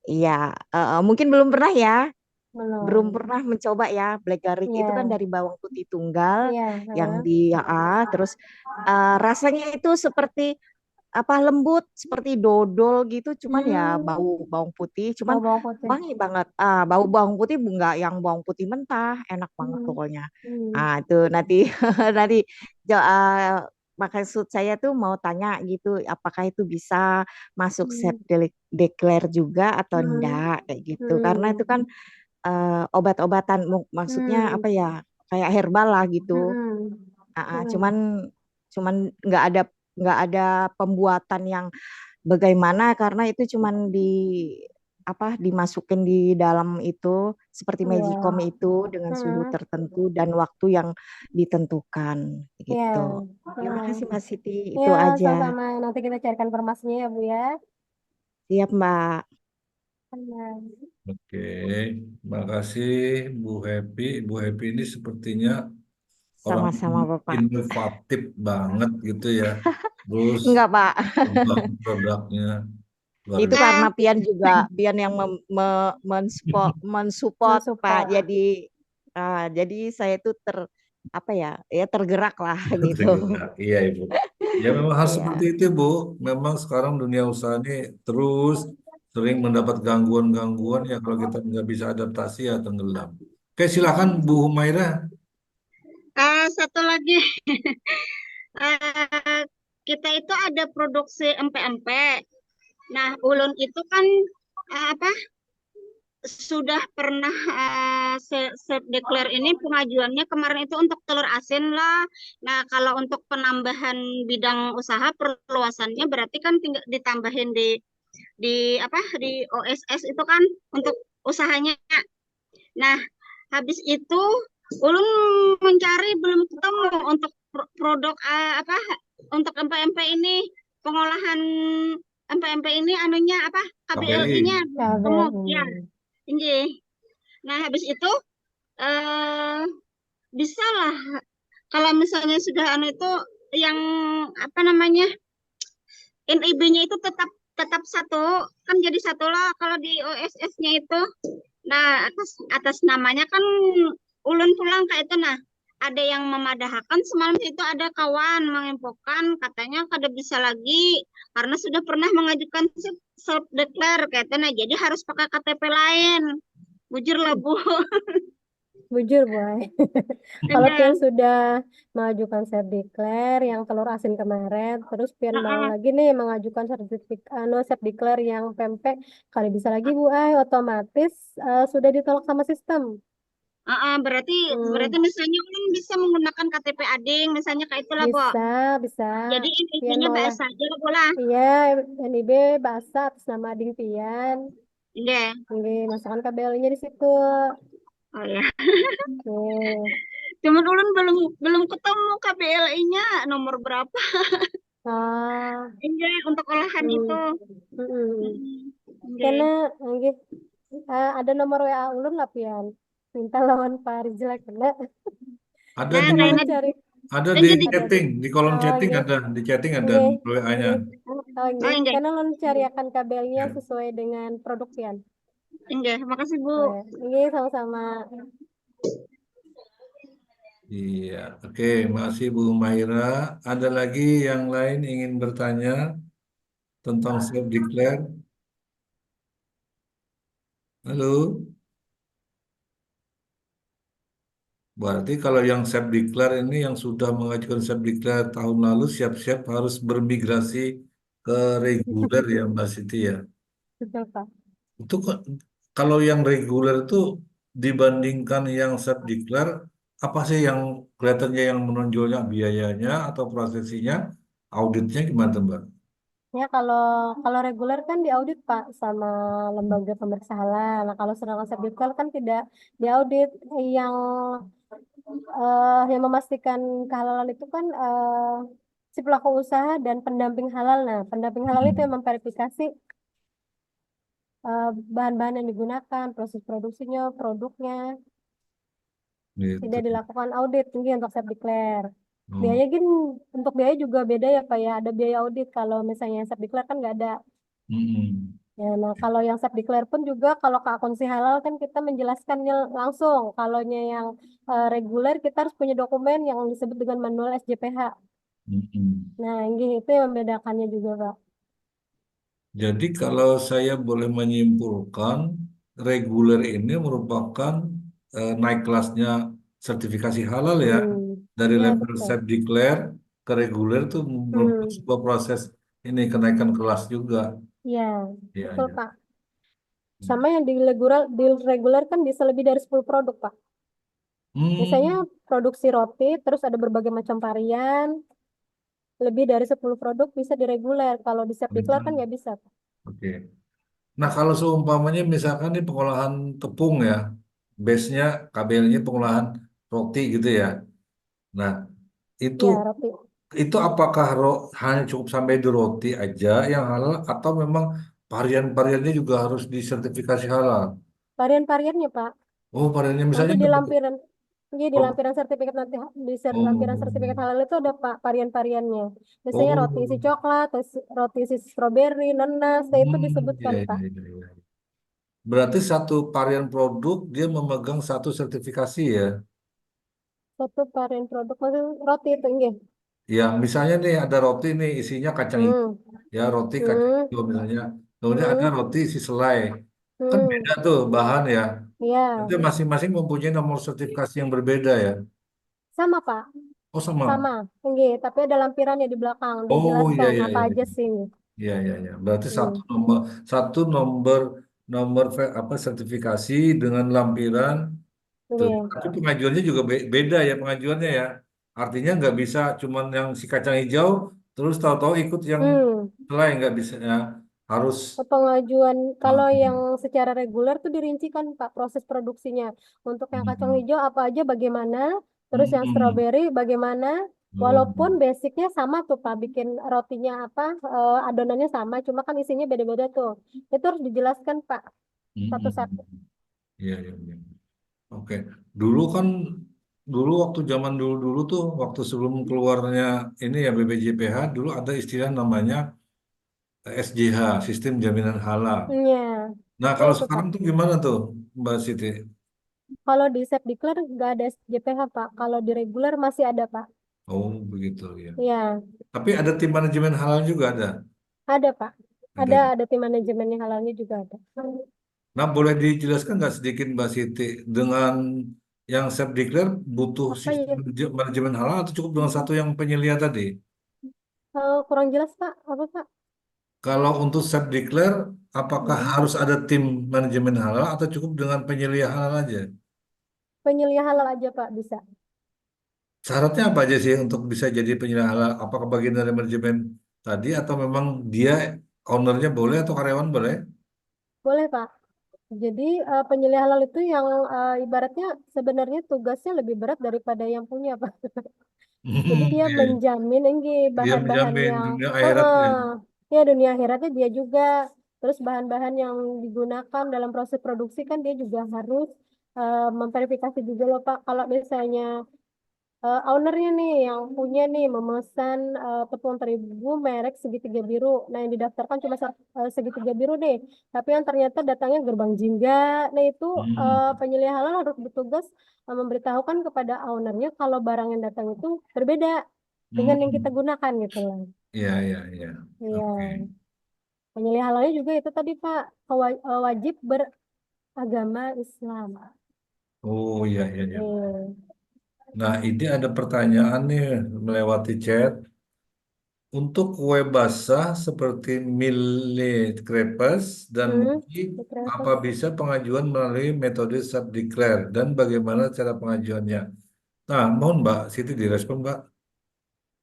Iya, mungkin belum pernah ya. belum Belum. pernah mencoba ya. Black garlic itu kan Iya, dari bawang putih tunggal iya, yang terus rasanya itu seperti apa lembut seperti dodol gitu, cuman ya bau bawang putih, cuman bawang putih. wangi banget. Bau bawang putih nggak yang bawang putih mentah, enak banget pokoknya. Itu nanti nanti jo- ah, maksud saya tuh mau tanya gitu, apakah itu bisa masuk declare juga atau enggak kayak gitu? Karena itu kan obat-obatan, maksudnya apa ya, kayak herbal lah gitu. Cuman cuman nggak ada pembuatan yang bagaimana karena itu cuman dimasukin di dalam itu seperti Iya. magicom itu dengan suhu tertentu dan waktu yang ditentukan Iya. gitu. Terima kasih Mbak Siti, Ya, itu aja. sama-sama. Nanti kita carikan informasinya ya, Bu ya. Siap Mbak. Oke, makasih Bu Happy. Bu Happy ini sepertinya orang Sama-sama Bapak. inovatif banget gitu ya. Terus Enggak Pak. produknya luar Itu biasa. karena Pian yang mensupport Pak. Jadi saya itu tergerak lah gitu. Tergerak. Iya Ibu. Ya memang harus Iya. seperti itu Bu. Memang sekarang dunia usaha ini terus sering mendapat gangguan-gangguan ya kalau kita nggak bisa adaptasi ya tenggelam. Oke, silakan Bu Humaira. Satu lagi, eh, kita itu ada produksi empek-empek. Nah, ulun itu kan apa sudah pernah self declare ini pengajuannya kemarin itu untuk telur asin lah. Nah, kalau untuk penambahan bidang usaha perluasannya berarti kan tinggal ditambahin di OSS itu kan untuk usahanya. Nah, habis itu ulun mencari belum ketemu untuk produk untuk empek-empek ini, pengolahan empek-empek ini anunya apa KBLI-nya belum ketemu ya. Inggih. Nah, habis itu bisa lah kalau misalnya sudah itu yang apa namanya NIB-nya itu tetap satu, kan jadi satu lah kalau di OSS-nya itu. Nah, atas namanya kan ulun pulang ke itu. Nah, ada yang memadahkan semalam itu ada kawan menginfokan katanya kada bisa lagi karena sudah pernah mengajukan self declare katanya. Nah, jadi harus pakai KTP lain. Bujur lah Bu. Bujur, Boy. Kalau Pian sudah mengajukan self declare yang telur asin kemarin, terus Pian mau lagi nih mengajukan self declare yang pempek, kali bisa lagi Bu, otomatis sudah ditolak sama sistem. Berarti misalnya ulun bisa menggunakan KTP ading, misalnya kayak itulah Bu. Bisa. Jadi NIB-nya bahasa aja lah Bu lah. Iya, NIB bahasa atas nama ading Pian. Iya. Masukkan KBL-nya di situ. Oh ya. Cuman ulun belum ketemu KBLI-nya nomor berapa. Iya, untuk olahan itu. Karena ada nomor WA ulun lah Pian. Minta lawan Pak Rizal kena. Ada di chatting, di kolom chatting ada, di chatting ada WA-nya. Karena ulun cari akan KBL-nya sesuai dengan produk Pian. Enggak, makasih Bu. Ini sama-sama. Iya, oke, makasih Bu Maira. Ada lagi yang lain ingin bertanya tentang self declare? Halo? Berarti kalau yang self declare ini yang sudah mengajukan self declare tahun lalu siap-siap harus bermigrasi ke reguler ya Mbak Siti ya. Betul Pak. Itu kalau yang reguler itu dibandingkan yang self declare apa sih yang kelihatannya yang menonjolnya, biayanya atau prosesinya, auditnya gimana Mbak? Ya kalau reguler kan diaudit Pak sama lembaga pemeriksa halal. Nah kalau sedangkan self declare kan tidak diaudit. Yang memastikan kehalalan itu kan si pelaku usaha dan pendamping halal. Nah pendamping halal itu yang memverifikasi bahan-bahan yang digunakan, proses produksinya, produknya. Gitu. Tidak dilakukan audit mungkin untuk self declare. Biaya untuk biaya juga beda ya Pak ya. Ada biaya audit kalau misalnya self declare kan nggak ada. Ya, nah kalau yang self declare pun juga kalau ke akuntansi halal kan kita menjelaskannya langsung. Kalaunya yang reguler kita harus punya dokumen yang disebut dengan manual SJPH. Mm-mm. Nah, itu yang membedakannya juga, Pak. Jadi kalau saya boleh menyimpulkan, reguler ini merupakan naik kelasnya sertifikasi halal ya. Dari Ya, level betul. self declare ke reguler itu merupakan Hmm, sebuah proses ini kenaikan kelas juga. ya, Iya, betul, iya. Pak. Sama yang di reguler kan bisa lebih dari 10 produk, Pak. Misalnya Hmm, produksi roti, terus ada berbagai macam varian, lebih dari 10 produk bisa di reguler. Kalau di self declare kan nggak bisa, Pak. oke. Nah, kalau seumpamanya misalkan di pengolahan tepung ya, base-nya KBL-nya pengolahan roti gitu ya. Nah, itu Ya, roti. apakah hanya cukup sampai di roti aja yang halal atau memang varian-variannya juga harus disertifikasi halal? Varian-variannya, Pak. Oh, variannya Nanti misalnya di bentuk. lampiran, di Oh, lampiran sertifikat nanti lampiran sertifikat oh, halal itu ada Pak varian-variannya. Misalnya roti isi oh, coklat, roti isi stroberi, nanas, nah itu iya, disebutkan iya, Pak. iya, iya. Berarti satu varian produk dia memegang satu sertifikasi ya. Satu varian produk maksud roti itu enggak? Ya, misalnya nih ada roti nih isinya kacang hijau. Hmm, Ya, roti kacang hmm, hijau misalnya. Kemudian ada hmm, roti isi selai. Kan beda hmm. tuh bahan ya. Nanti Ya, masing-masing mempunyai nomor sertifikasi yang berbeda ya. sama Pak, Oh, sama. sama. Enggak, tapi ada lampirannya di belakang, Oh, iya, dijelaskan iya, apa iya. aja sih. Iya, iya, iya. Berarti Hmm, satu nomor nomor apa sertifikasi dengan lampiran tuh. iya. Tapi pengajuannya juga beda ya pengajuannya ya. Artinya nggak bisa cuman yang si kacang hijau terus tahu-tahu ikut yang Hmm. lain nggak bisa ya. Harus Pengajuan kalau yang hmm, secara reguler tuh dirincikan Pak proses produksinya. Untuk yang kacang hmm, hijau apa aja bagaimana, terus yang hmm. stroberi bagaimana. Oh, Walaupun basicnya sama tuh Pak, bikin rotinya apa, adonannya sama, cuma kan isinya beda-beda tuh. Itu harus dijelaskan Pak satu-satu. hmm. Iya, iya, iya. Oke. Dulu kan dulu waktu zaman dulu-dulu tuh waktu sebelum keluarnya ini ya BPJPH dulu ada istilah namanya SJH, Sistem Jaminan Halal. Iya, Nah, ya kalau itu Pak. sekarang tuh gimana tuh, Mbak Siti? Kalau di Sepdikler nggak ada JPH Pak. Kalau di reguler masih ada Pak. Oh, begitu ya. Iya, Tapi ada tim manajemen halal juga ada. ada Pak. Ada. Ada tim manajemen yang halalnya juga ada. Nah, boleh dijelaskan nggak sedikit Mbak Siti dengan yang self declare butuh Apa sistem ya? manajemen halal atau cukup dengan satu yang penyelia tadi? Kurang jelas Pak, apa Pak? Kalau untuk self declare, apakah Hmm. harus ada tim manajemen halal atau cukup dengan penyelia halal aja? Penyelia halal aja Pak bisa. Syaratnya apa aja sih untuk bisa jadi penyelia halal? Apakah bagian dari manajemen tadi atau memang dia ownernya boleh atau karyawan boleh? Boleh Pak. Jadi penyelia halal itu yang ibaratnya sebenarnya tugasnya lebih berat daripada yang punya Pak. Jadi dia Iya, iya. menjamin enggak Dia bahan-bahan menjamin yang dunia Heeh. akhiratnya. Ya dunia akhiratnya dia juga. Terus bahan-bahan yang digunakan dalam proses produksi kan dia juga harus memverifikasi juga loh Pak. Kalau misalnya ownernya nih yang punya nih memesan tepung terigu merek segitiga biru. Nah yang didaftarkan cuma segitiga biru deh. Tapi yang ternyata datangnya gerbang jingga. Nah itu Hmm. penyelia halal harus bertugas memberitahukan kepada ownernya kalau barang yang datang itu berbeda dengan yang kita Hmm. gunakan gitu lah. Iya, iya, iya. Oke. Iya. Penyelia halalnya juga itu tadi Pak wajib beragama Islam. Oh, iya, iya, iya. Iya. Nah, ini ada pertanyaan nih melewati chat. Untuk kue basah seperti mille crepes dan Hmm, mie, apa Betul. bisa pengajuan melalui metode subdeclare dan bagaimana cara pengajuannya? Nah, mohon Mbak Siti direspon Mbak.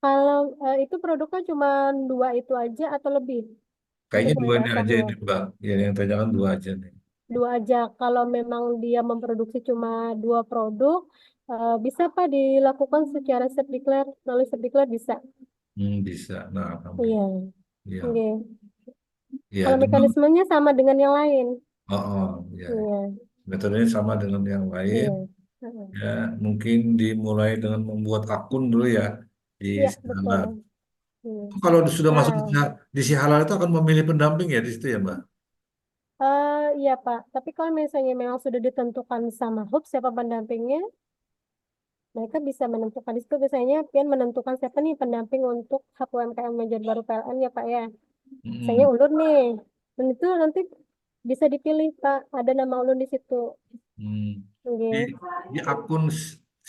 Kalau itu produknya cuma dua itu aja atau lebih untuk Kayaknya kue dua ini aja basahnya? ini Mbak. Ya, yang tanyakan dua aja nih. Dua aja. Kalau memang dia memproduksi cuma dua produk, bisa Pak dilakukan secara self declare, melalui self declare bisa. Bisa. Nah, Iya. alhamdulillah. Iya. Oke. Iya, Kalau dengan mekanismenya sama dengan yang lain. oh, oh, ya. Iya. Metodenya sama dengan yang lain. Iya. Heeh. Ya, mungkin dimulai dengan membuat akun dulu ya di Iya, sana. betul. Iya. Kalau sudah masuk Nah, di si halal itu akan memilih pendamping ya di situ ya, Mbak? Iya Pak, tapi kalau misalnya memang sudah ditentukan sama HUB siapa pendampingnya, mereka bisa menentukan di situ biasanya pian menentukan siapa nih pendamping untuk hak UMKM menjadi baru PLN ya Pak ya. Misalnya Mm-mm. ulun nih, dan itu nanti bisa dipilih Pak, ada nama ulun di situ. Hmm. Di, Nggih. di akun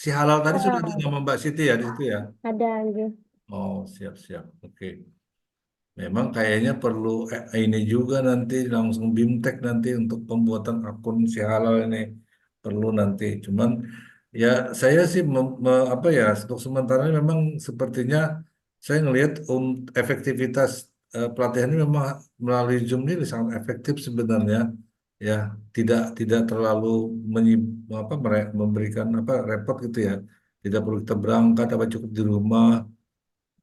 si halal tadi sudah ada Ah, nama Mbak Siti ya di situ ya. ada nggih. Oh, siap-siap. Oke. Memang kayaknya perlu ini juga nanti langsung BIMTEK nanti untuk pembuatan akun si halal ini perlu nanti. Cuman ya saya sih apa ya untuk sementara ini memang sepertinya saya ngelihat efektivitas pelatihan ini memang melalui Zoom ini sangat efektif sebenarnya. Ya tidak terlalu memberikan apa repot gitu ya. Tidak perlu kita berangkat apa cukup di rumah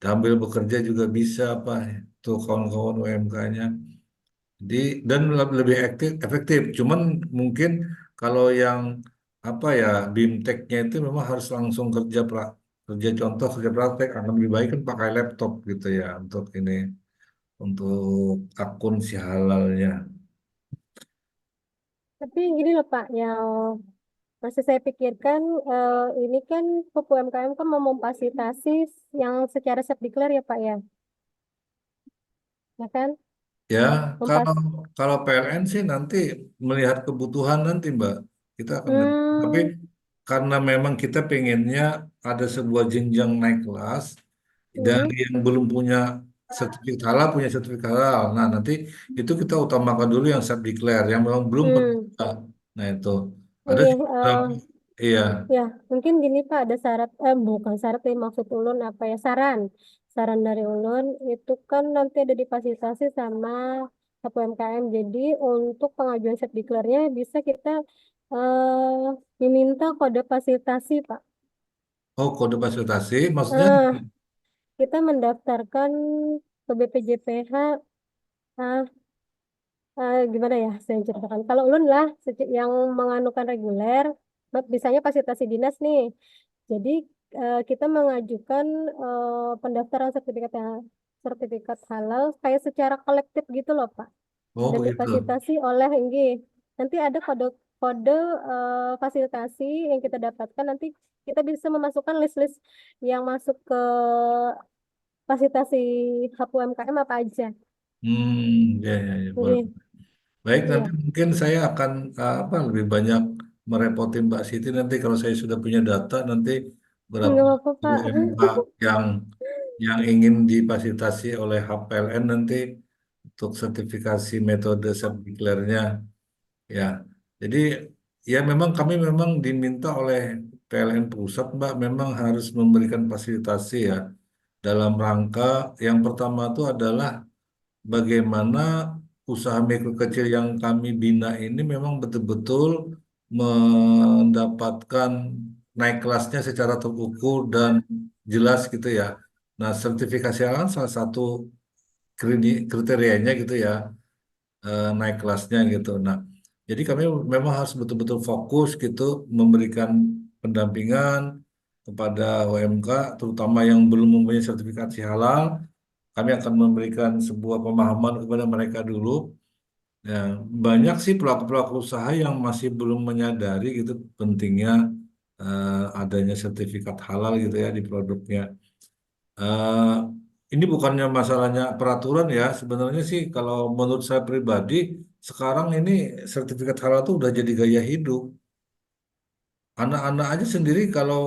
sambil bekerja juga bisa apa tuh kawan-kawan UMK-nya. Jadi dan lebih efektif. Cuman mungkin kalau yang apa ya BIMTEK-nya itu memang harus langsung kerja contoh kerja praktek akan lebih baik kan pakai laptop gitu ya untuk ini untuk akun si halalnya. Tapi gini loh Pak, yang masih saya pikirkan ini kan HUB UMKM kan mau memfasilitasi yang secara self declare ya Pak ya, ya kan? Ya, kalau Mempas kalau PLN sih nanti melihat kebutuhan nanti Mbak. Kita akan lihat. Tapi hmm, karena memang kita pengennya ada sebuah jenjang naik kelas dan hmm, yang belum punya sertifikat halal punya sertifikat halal. Nah, nanti itu kita utamakan dulu yang self declare yang memang belum hmm. pernah. Nah, itu ada Ini sih beberapa iya. ya mungkin gini Pak, ada syarat bukan syarat tapi maksud ulun apa ya, saran dari ulun itu kan nanti ada difasilitasi sama UMKM. Jadi untuk pengajuan self declare-nya bisa kita diminta kode fasilitasi Pak. Oh, kode fasilitasi maksudnya Ah, kita mendaftarkan ke BPJPH, ah, gimana ya saya ceritakan. Kalau ulun lah yang menganukan reguler, misalnya fasilitasi dinas nih. Jadi kita mengajukan pendaftaran sertifikat halal kayak secara kolektif gitu loh Pak. oh Dan begitu. difasilitasi oleh ini. Nanti ada kode fasilitasi yang kita dapatkan. Nanti kita bisa memasukkan list-list yang masuk ke fasilitasi hub UMKM apa aja. Ya, ya, ya, boleh. Oke, Baik, nanti iya. mungkin saya akan apa lebih banyak merepoti Mbak Siti nanti kalau saya sudah punya data nanti berapa Nggak apa-apa, Pak. UMK yang ingin difasilitasi oleh HPLN nanti untuk sertifikasi metode self declare-nya ya. Jadi ya memang kami memang diminta oleh PLN pusat Mbak memang harus memberikan fasilitasi ya dalam rangka yang pertama itu adalah bagaimana usaha mikro kecil yang kami bina ini memang betul-betul mendapatkan naik kelasnya secara terukur dan jelas gitu ya. Nah, sertifikasi halal salah satu kriterianya gitu ya, naik kelasnya gitu. Nah, jadi kami memang harus betul-betul fokus gitu memberikan pendampingan kepada UMK, terutama yang belum mempunyai sertifikasi halal. Kami akan memberikan sebuah pemahaman kepada mereka dulu. Ya, banyak sih pelaku-pelaku usaha yang masih belum menyadari gitu pentingnya adanya sertifikat halal gitu ya di produknya. Eh, ini bukannya masalahnya peraturan ya, sebenarnya sih kalau menurut saya pribadi sekarang ini sertifikat halal itu udah jadi gaya hidup. Anak-anak aja sendiri kalau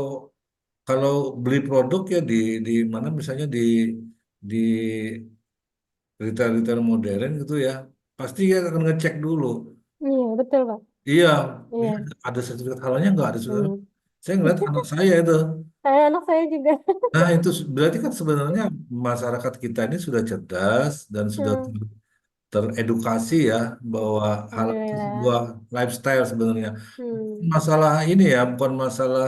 kalau beli produk ya di mana misalnya di retail-retail modern gitu ya, pasti ya akan ngecek dulu. Iya, betul, Pak. Iya, Iya. ini ada sertifikat halalnya nggak ada sertifikat. Hmm. Saya ngeliat anak saya itu. Anak saya juga. Nah itu berarti kan sebenarnya masyarakat kita ini sudah cerdas dan sudah Hmm. teredukasi ya bahwa hal itu Alhamdulillah. sebuah lifestyle sebenarnya. Hmm. Masalah ini ya bukan masalah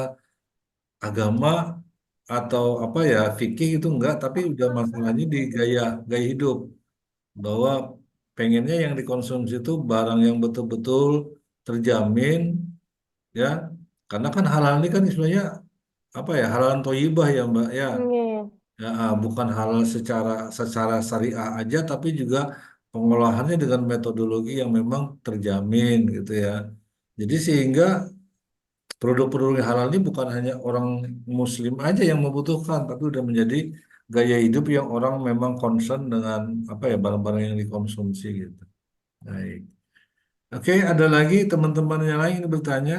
agama atau apa ya fikih itu enggak, tapi udah masalahnya di gaya gaya hidup bahwa pengennya yang dikonsumsi itu barang yang betul-betul terjamin ya karena kan halal ini kan sebenarnya apa ya halalan thayyibah ya Mbak ya Iya. ya bukan halal secara secara syariah aja tapi juga pengolahannya dengan metodologi yang memang terjamin gitu ya. Jadi sehingga produk-produk yang halal ini bukan hanya orang Muslim aja yang membutuhkan, tapi udah menjadi gaya hidup yang orang memang concern dengan apa ya barang-barang yang dikonsumsi gitu. Baik. Oke, ada lagi teman-teman yang lain yang bertanya?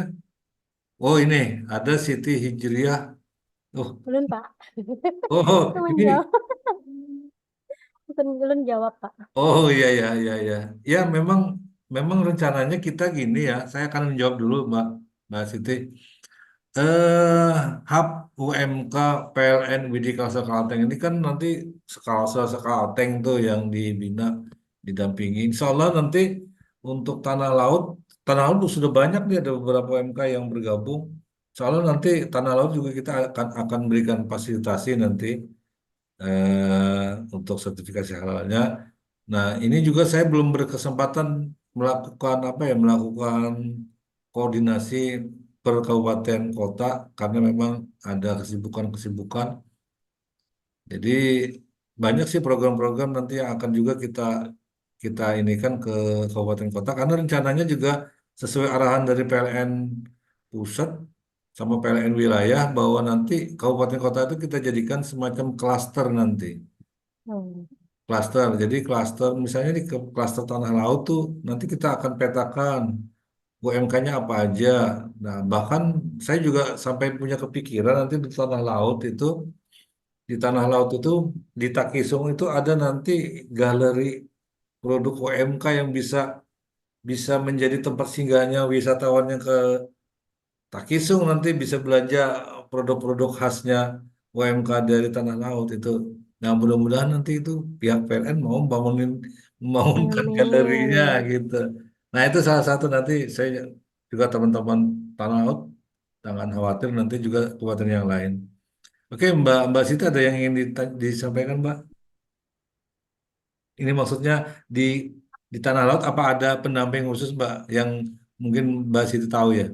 Oh ini ada Siti Hijriah. Oh, Belum, Pak. oh Itu ini. menjawab. Belum jawab, Pak. Oh iya iya iya iya. Ya memang memang rencananya kita gini ya. Saya akan menjawab dulu Mbak Mbak Siti. Eh, Hub UMK PLN Widhi Kalsel Kalteng ini kan nanti Kalsel Kalteng tuh yang dibina, didampingi. Insya Allah nanti untuk tanah laut sudah banyak nih ada beberapa UMK yang bergabung. Insya Allah nanti tanah laut juga kita akan berikan fasilitasi nanti untuk sertifikasi halalnya. Nah, ini juga saya belum berkesempatan melakukan apa ya, melakukan koordinasi per kabupaten kota karena memang ada kesibukan-kesibukan. Jadi banyak sih program-program nanti yang akan juga kita kita ini kan ke kabupaten kota karena rencananya juga sesuai arahan dari PLN pusat sama PLN wilayah bahwa nanti kabupaten kota itu kita jadikan semacam klaster nanti. Hmm. Klaster. Jadi klaster misalnya di klaster tanah laut tuh nanti kita akan petakan UMK-nya apa aja. Nah, bahkan saya juga sampai punya kepikiran nanti di tanah laut itu di Takisung itu ada nanti galeri produk UMK yang bisa bisa menjadi tempat singgahnya wisatawan yang ke Takisung nanti bisa belanja produk-produk khasnya UMK dari tanah laut itu. Nah, mudah-mudahan nanti itu pihak PLN mau membangunkan galerinya Amin. gitu. Nah, itu salah satu nanti saya juga teman-teman tanah laut jangan khawatir nanti juga kabupaten yang lain. Oke, Mbak Sita ada yang ingin disampaikan, Mbak? Ini maksudnya di di tanah laut apa ada pendamping khusus, Mbak, yang mungkin Mbak Siti tahu ya?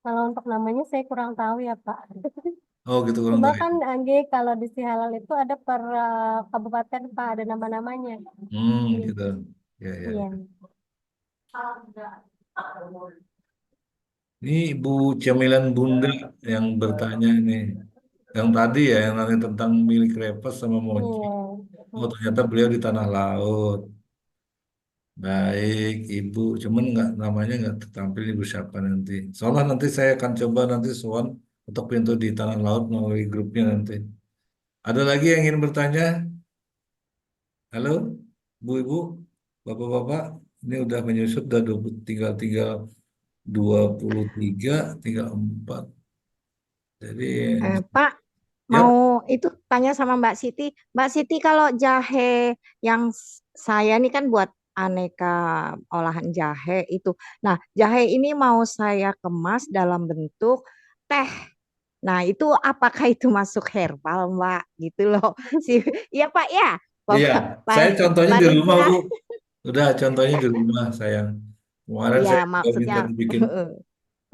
Kalau untuk namanya saya kurang tahu ya, Pak. Oh, gitu kurang Cuma tahu ya. kan Angge kalau di Sihalal itu ada per kabupaten, Pak, ada nama-namanya. Gitu. Ya, ya. Iya. Ini Bu Cemilan Bunda yang bertanya ini. Yang tadi ya, yang nanti tentang milik Repas sama Mochi. Iya. Oh, ternyata beliau di tanah laut. Baik, Ibu. Cuman namanya nggak tertampil Ibu siapa nanti. Soalnya nanti saya akan coba nanti soal untuk pintu di tanah laut melalui grupnya nanti. Ada lagi yang ingin bertanya? Halo, Bu Ibu, Bapak-bapak. Ini udah menyusut, udah tinggal tinggal 23, tinggal 4. Jadi, Pak, ya, mau itu tanya sama Mbak Siti. Mbak Siti kalau jahe yang saya ini kan buat aneka olahan jahe itu. Nah, jahe ini mau saya kemas dalam bentuk teh. Nah, itu apakah itu masuk herbal, Mbak? Gitu loh. Si, iya Pak ya. iya. Bapak, Pak, Saya contohnya Pak di rumah, Reza. Bu. Udah, contohnya di rumah, sayang. Kemarin Iya, saya juga maksudnya minta dibikin.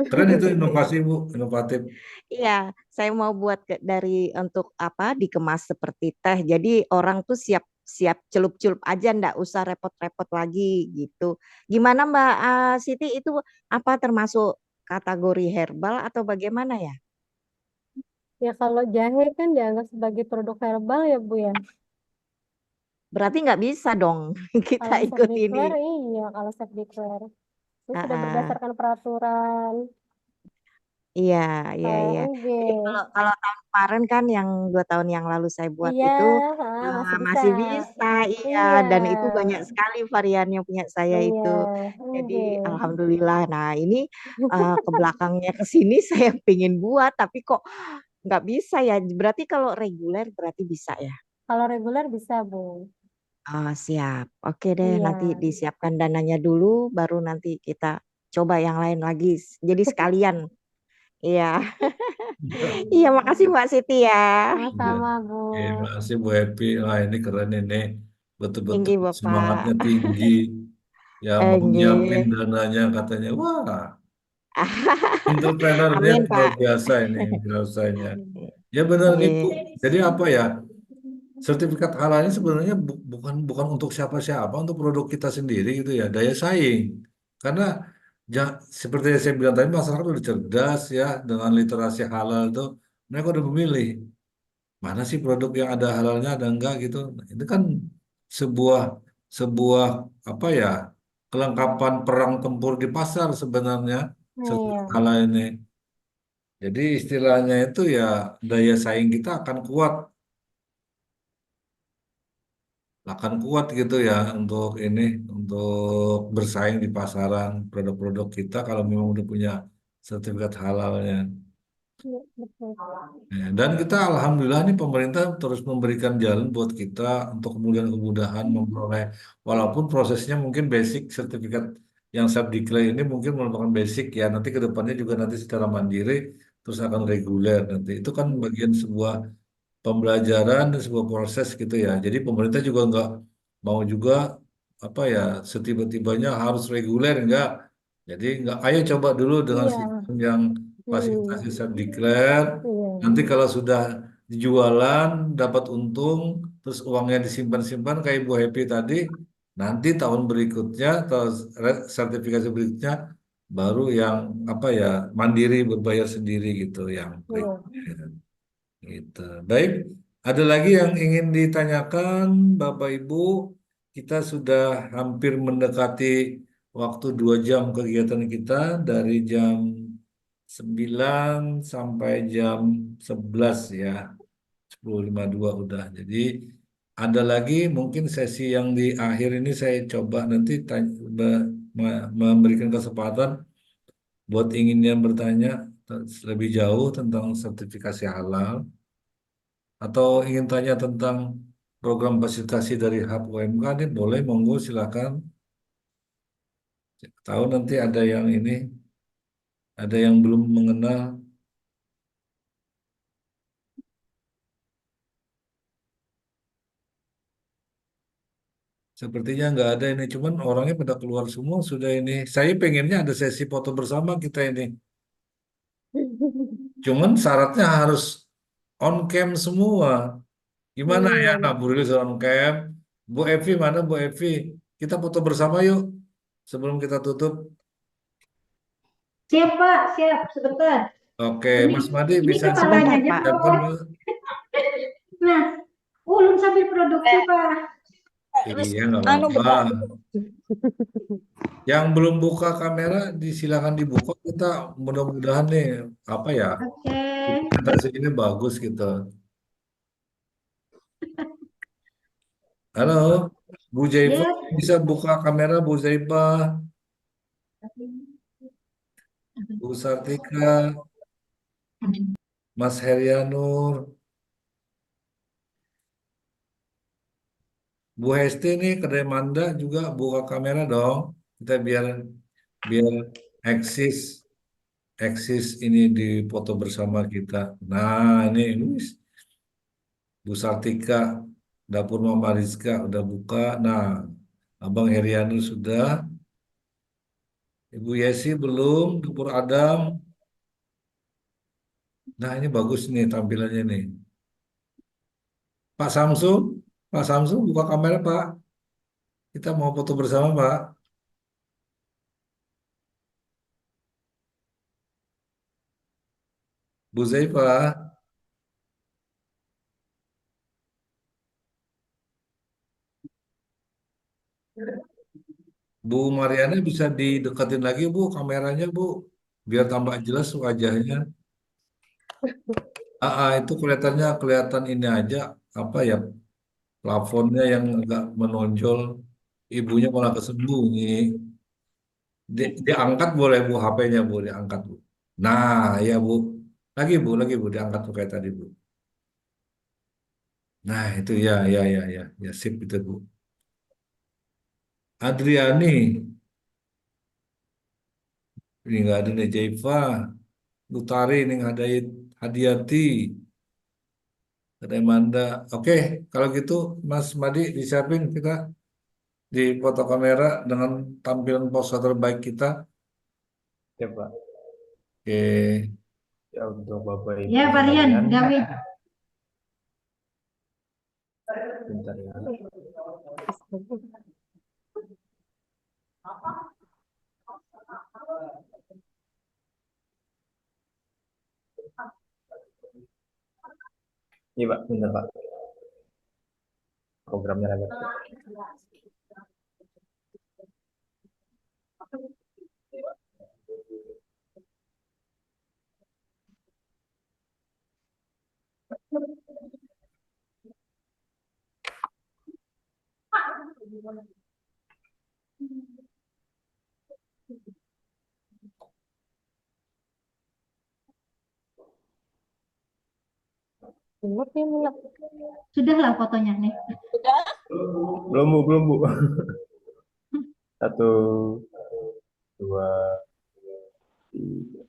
Keren itu inovasi, Bu. Inovatif. iya, saya mau buat dari untuk apa dikemas seperti teh. Jadi orang tuh siap siap celup-celup aja, ndak usah repot-repot lagi gitu. Gimana Mbak Siti itu apa termasuk kategori herbal atau bagaimana ya? Ya kalau jahe kan dianggap sebagai produk herbal ya, Bu ya. Berarti nggak bisa dong kita Kalau self ikut ini. declare iya, kalau self declare. Itu Ah, sudah ah. berdasarkan peraturan. Iya, iya, Kalau iya. Jadi enggak. kalau tahun kemarin kan yang 2 tahun yang lalu saya buat Iya, itu masih bisa. masih bisa, iya. Iya, Dan itu banyak sekali varian yang punya saya iya, itu. Jadi enggak. alhamdulillah. Nah ini ke belakangnya ke sini saya pingin buat, tapi kok nggak bisa ya. Berarti kalau reguler berarti bisa ya. Kalau reguler bisa, Bu. Oh, siap. Oke deh, Iya. nanti disiapkan dananya dulu, baru nanti kita coba yang lain lagi. Jadi sekalian. Iya. Iya, makasih Mbak Siti ya. Iya. Sama-sama, Bu. Makasih Bu Happy. Wah, ini keren ini. Betul-betul Tinggi Bapak. semangatnya tinggi. Ya, mau nyiapin Enggih. dananya katanya. Wah, entrepreneurnya Amin, luar Pak. biasa ini rasanya. Ya benar nih Bu. Enggih. Jadi apa ya? sertifikat halal ini sebenarnya bukan bukan untuk siapa-siapa, untuk produk kita sendiri gitu ya, daya saing. Karena seperti yang saya bilang tadi, masyarakat udah cerdas ya dengan literasi halal itu, mereka udah memilih mana sih produk yang ada halalnya, ada enggak gitu. Nah, itu kan sebuah sebuah apa ya, kelengkapan perang tempur di pasar sebenarnya sertifikat Iya. halal ini. Jadi istilahnya itu ya daya saing kita akan kuat gitu ya untuk ini, untuk bersaing di pasaran produk-produk kita kalau memang udah punya sertifikat halalnya. Iya, betul. Ya, dan kita alhamdulillah nih pemerintah terus memberikan jalan buat kita untuk kemudahan-kemudahan memperoleh, walaupun prosesnya mungkin basic, sertifikat yang self-declare ini mungkin merupakan basic ya, nanti ke depannya juga nanti secara mandiri terus akan reguler nanti. Itu kan bagian sebuah pembelajaran dan sebuah proses gitu ya. Jadi pemerintah juga nggak mau juga apa ya setiba-tibanya harus reguler, enggak. Jadi nggak, ayo coba dulu dengan Iya. sistem yang fasilitasi Hmm. self declare. Nanti Iya. kalau sudah jualan dapat untung, terus uangnya disimpan-simpan kayak Ibu Happy tadi, nanti tahun berikutnya atau sertifikasi berikutnya baru yang apa ya mandiri berbayar sendiri gitu yang Iya. reguler. Gitu. Baik, ada lagi yang ingin ditanyakan, Bapak Ibu? Kita sudah hampir mendekati waktu 2 jam kegiatan kita dari jam 9 sampai jam 11 ya, 10.52 udah. Jadi ada lagi mungkin sesi yang di akhir ini saya coba nanti memberikan kesempatan buat ingin yang bertanya lebih jauh tentang sertifikasi halal, atau ingin tanya tentang program fasilitasi dari Hub UMK ini boleh, monggo silakan. Tahu nanti ada yang ini, ada yang belum mengenal. Sepertinya nggak ada ini, cuman orangnya pada keluar semua sudah ini. Saya pengennya ada sesi foto bersama kita ini. Cuman syaratnya harus on cam semua. Gimana ya? Nah, Bu Rilis on cam. Bu Evi mana Bu Evi? Kita foto bersama yuk sebelum kita tutup. Siap, Pak. Siap. Sebentar. Oke, Ini Mas Madi ini bisa kepalanya Sebentar, aja Pak. siapkan, belum. Mas? Nah, ulun sambil produksi, Pak. Wis, Iya, nggak anu apa-apa. bentar. Yang belum buka kamera, disilakan dibuka. Kita mudah-mudahan nih, apa ya, Oke. presentasi ini bagus gitu. Halo, Bu Jaifah, Ya. bisa buka kamera Bu Jaifah, Bu Sartika, Mas Herianur, Bu Hesti nih, Kedai Manda juga buka kamera dong. Kita biar biar eksis eksis ini di foto bersama kita. Nah, ini wis. Bu Sartika, dapur Mama Rizka udah buka. Nah, Abang Herianu sudah. Ibu Yesi belum. Dapur Adam. Nah, ini bagus nih tampilannya nih. Pak Samsul, Pak Samsul buka kamera Pak. Kita mau foto bersama Pak. Bu Zaifah, Bu Mariana bisa didekatin lagi Bu kameranya Bu. Biar tambah jelas wajahnya. Itu kelihatannya kelihatan ini aja apa ya, plafonnya yang agak menonjol, ibunya malah kesembunyi. Diangkat boleh Bu, HP-nya Bu, diangkat Bu. Nah, ya Bu. Lagi Bu, diangkat tuh kayak tadi Bu. Nah, itu ya, ya, ya, ya, ya, sip itu Bu. Adriani, ini nggak ada nih, Jaifa, Lutari, ini nggak ada Hadiati, ada Manda. Oke, kalau gitu Mas Madi disiapin kita di foto kamera dengan tampilan pose terbaik kita. Ya, Pak. Oke. Ya, untuk Bapak Ibu Ya, Varian, sekalian. Gawi. Bentar ya. Iya Pak, bentar Pak. Programnya lagi. Sudahlah fotonya nih. Belum Bu. Satu, dua, tiga.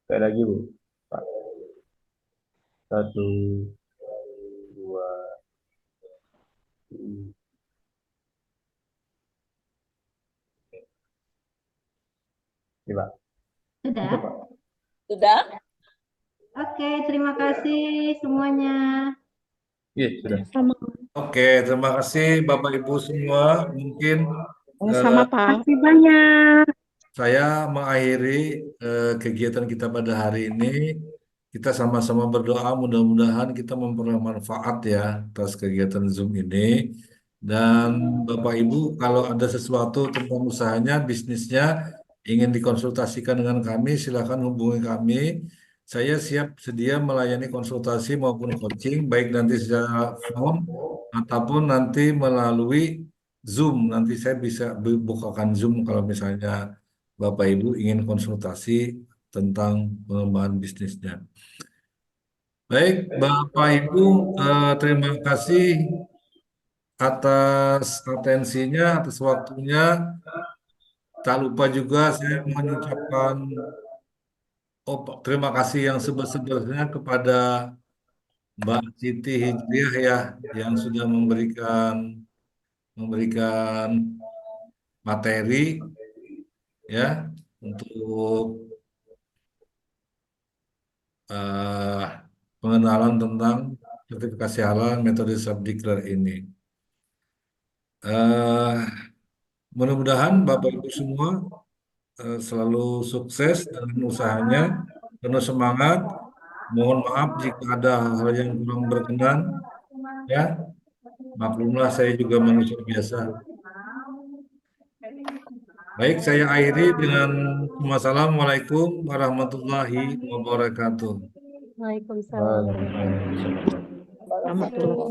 Sekali lagi Bu. Pak. Satu, dua, tiga. Ini Pak. Sudah? Itu Pak. Sudah? Oke, terima kasih semuanya. Iya, sudah. Oke, terima kasih Bapak Ibu semua. Mungkin Sama Pak. Terima kasih banyak. saya mengakhiri kegiatan kita pada hari ini. Kita sama-sama berdoa mudah-mudahan kita memperoleh manfaat ya atas kegiatan Zoom ini. Dan Bapak Ibu kalau ada sesuatu tentang usahanya, bisnisnya, ingin dikonsultasikan dengan kami, silakan hubungi kami. Saya siap sedia melayani konsultasi maupun coaching, baik nanti secara phone ataupun nanti melalui Zoom. Nanti saya bisa bukakan Zoom kalau misalnya Bapak Ibu ingin konsultasi tentang pengembangan bisnisnya. Baik, Bapak Ibu, terima kasih atas atensinya, atas waktunya. Tak lupa juga saya mengucapkan terima kasih yang sebesar-besarnya kepada Mbak Siti Hijriah ya, yang sudah memberikan materi ya untuk pengenalan tentang sertifikasi halal metode self-declare ini. Mudah-mudahan Bapak Ibu semua selalu sukses dalam usahanya, penuh semangat. Mohon maaf jika ada hal yang kurang berkenan, ya. Maklumlah saya juga manusia biasa. Baik, saya akhiri dengan wassalamualaikum warahmatullahi wabarakatuh. Waalaikumsalam. Waalaikumsalam.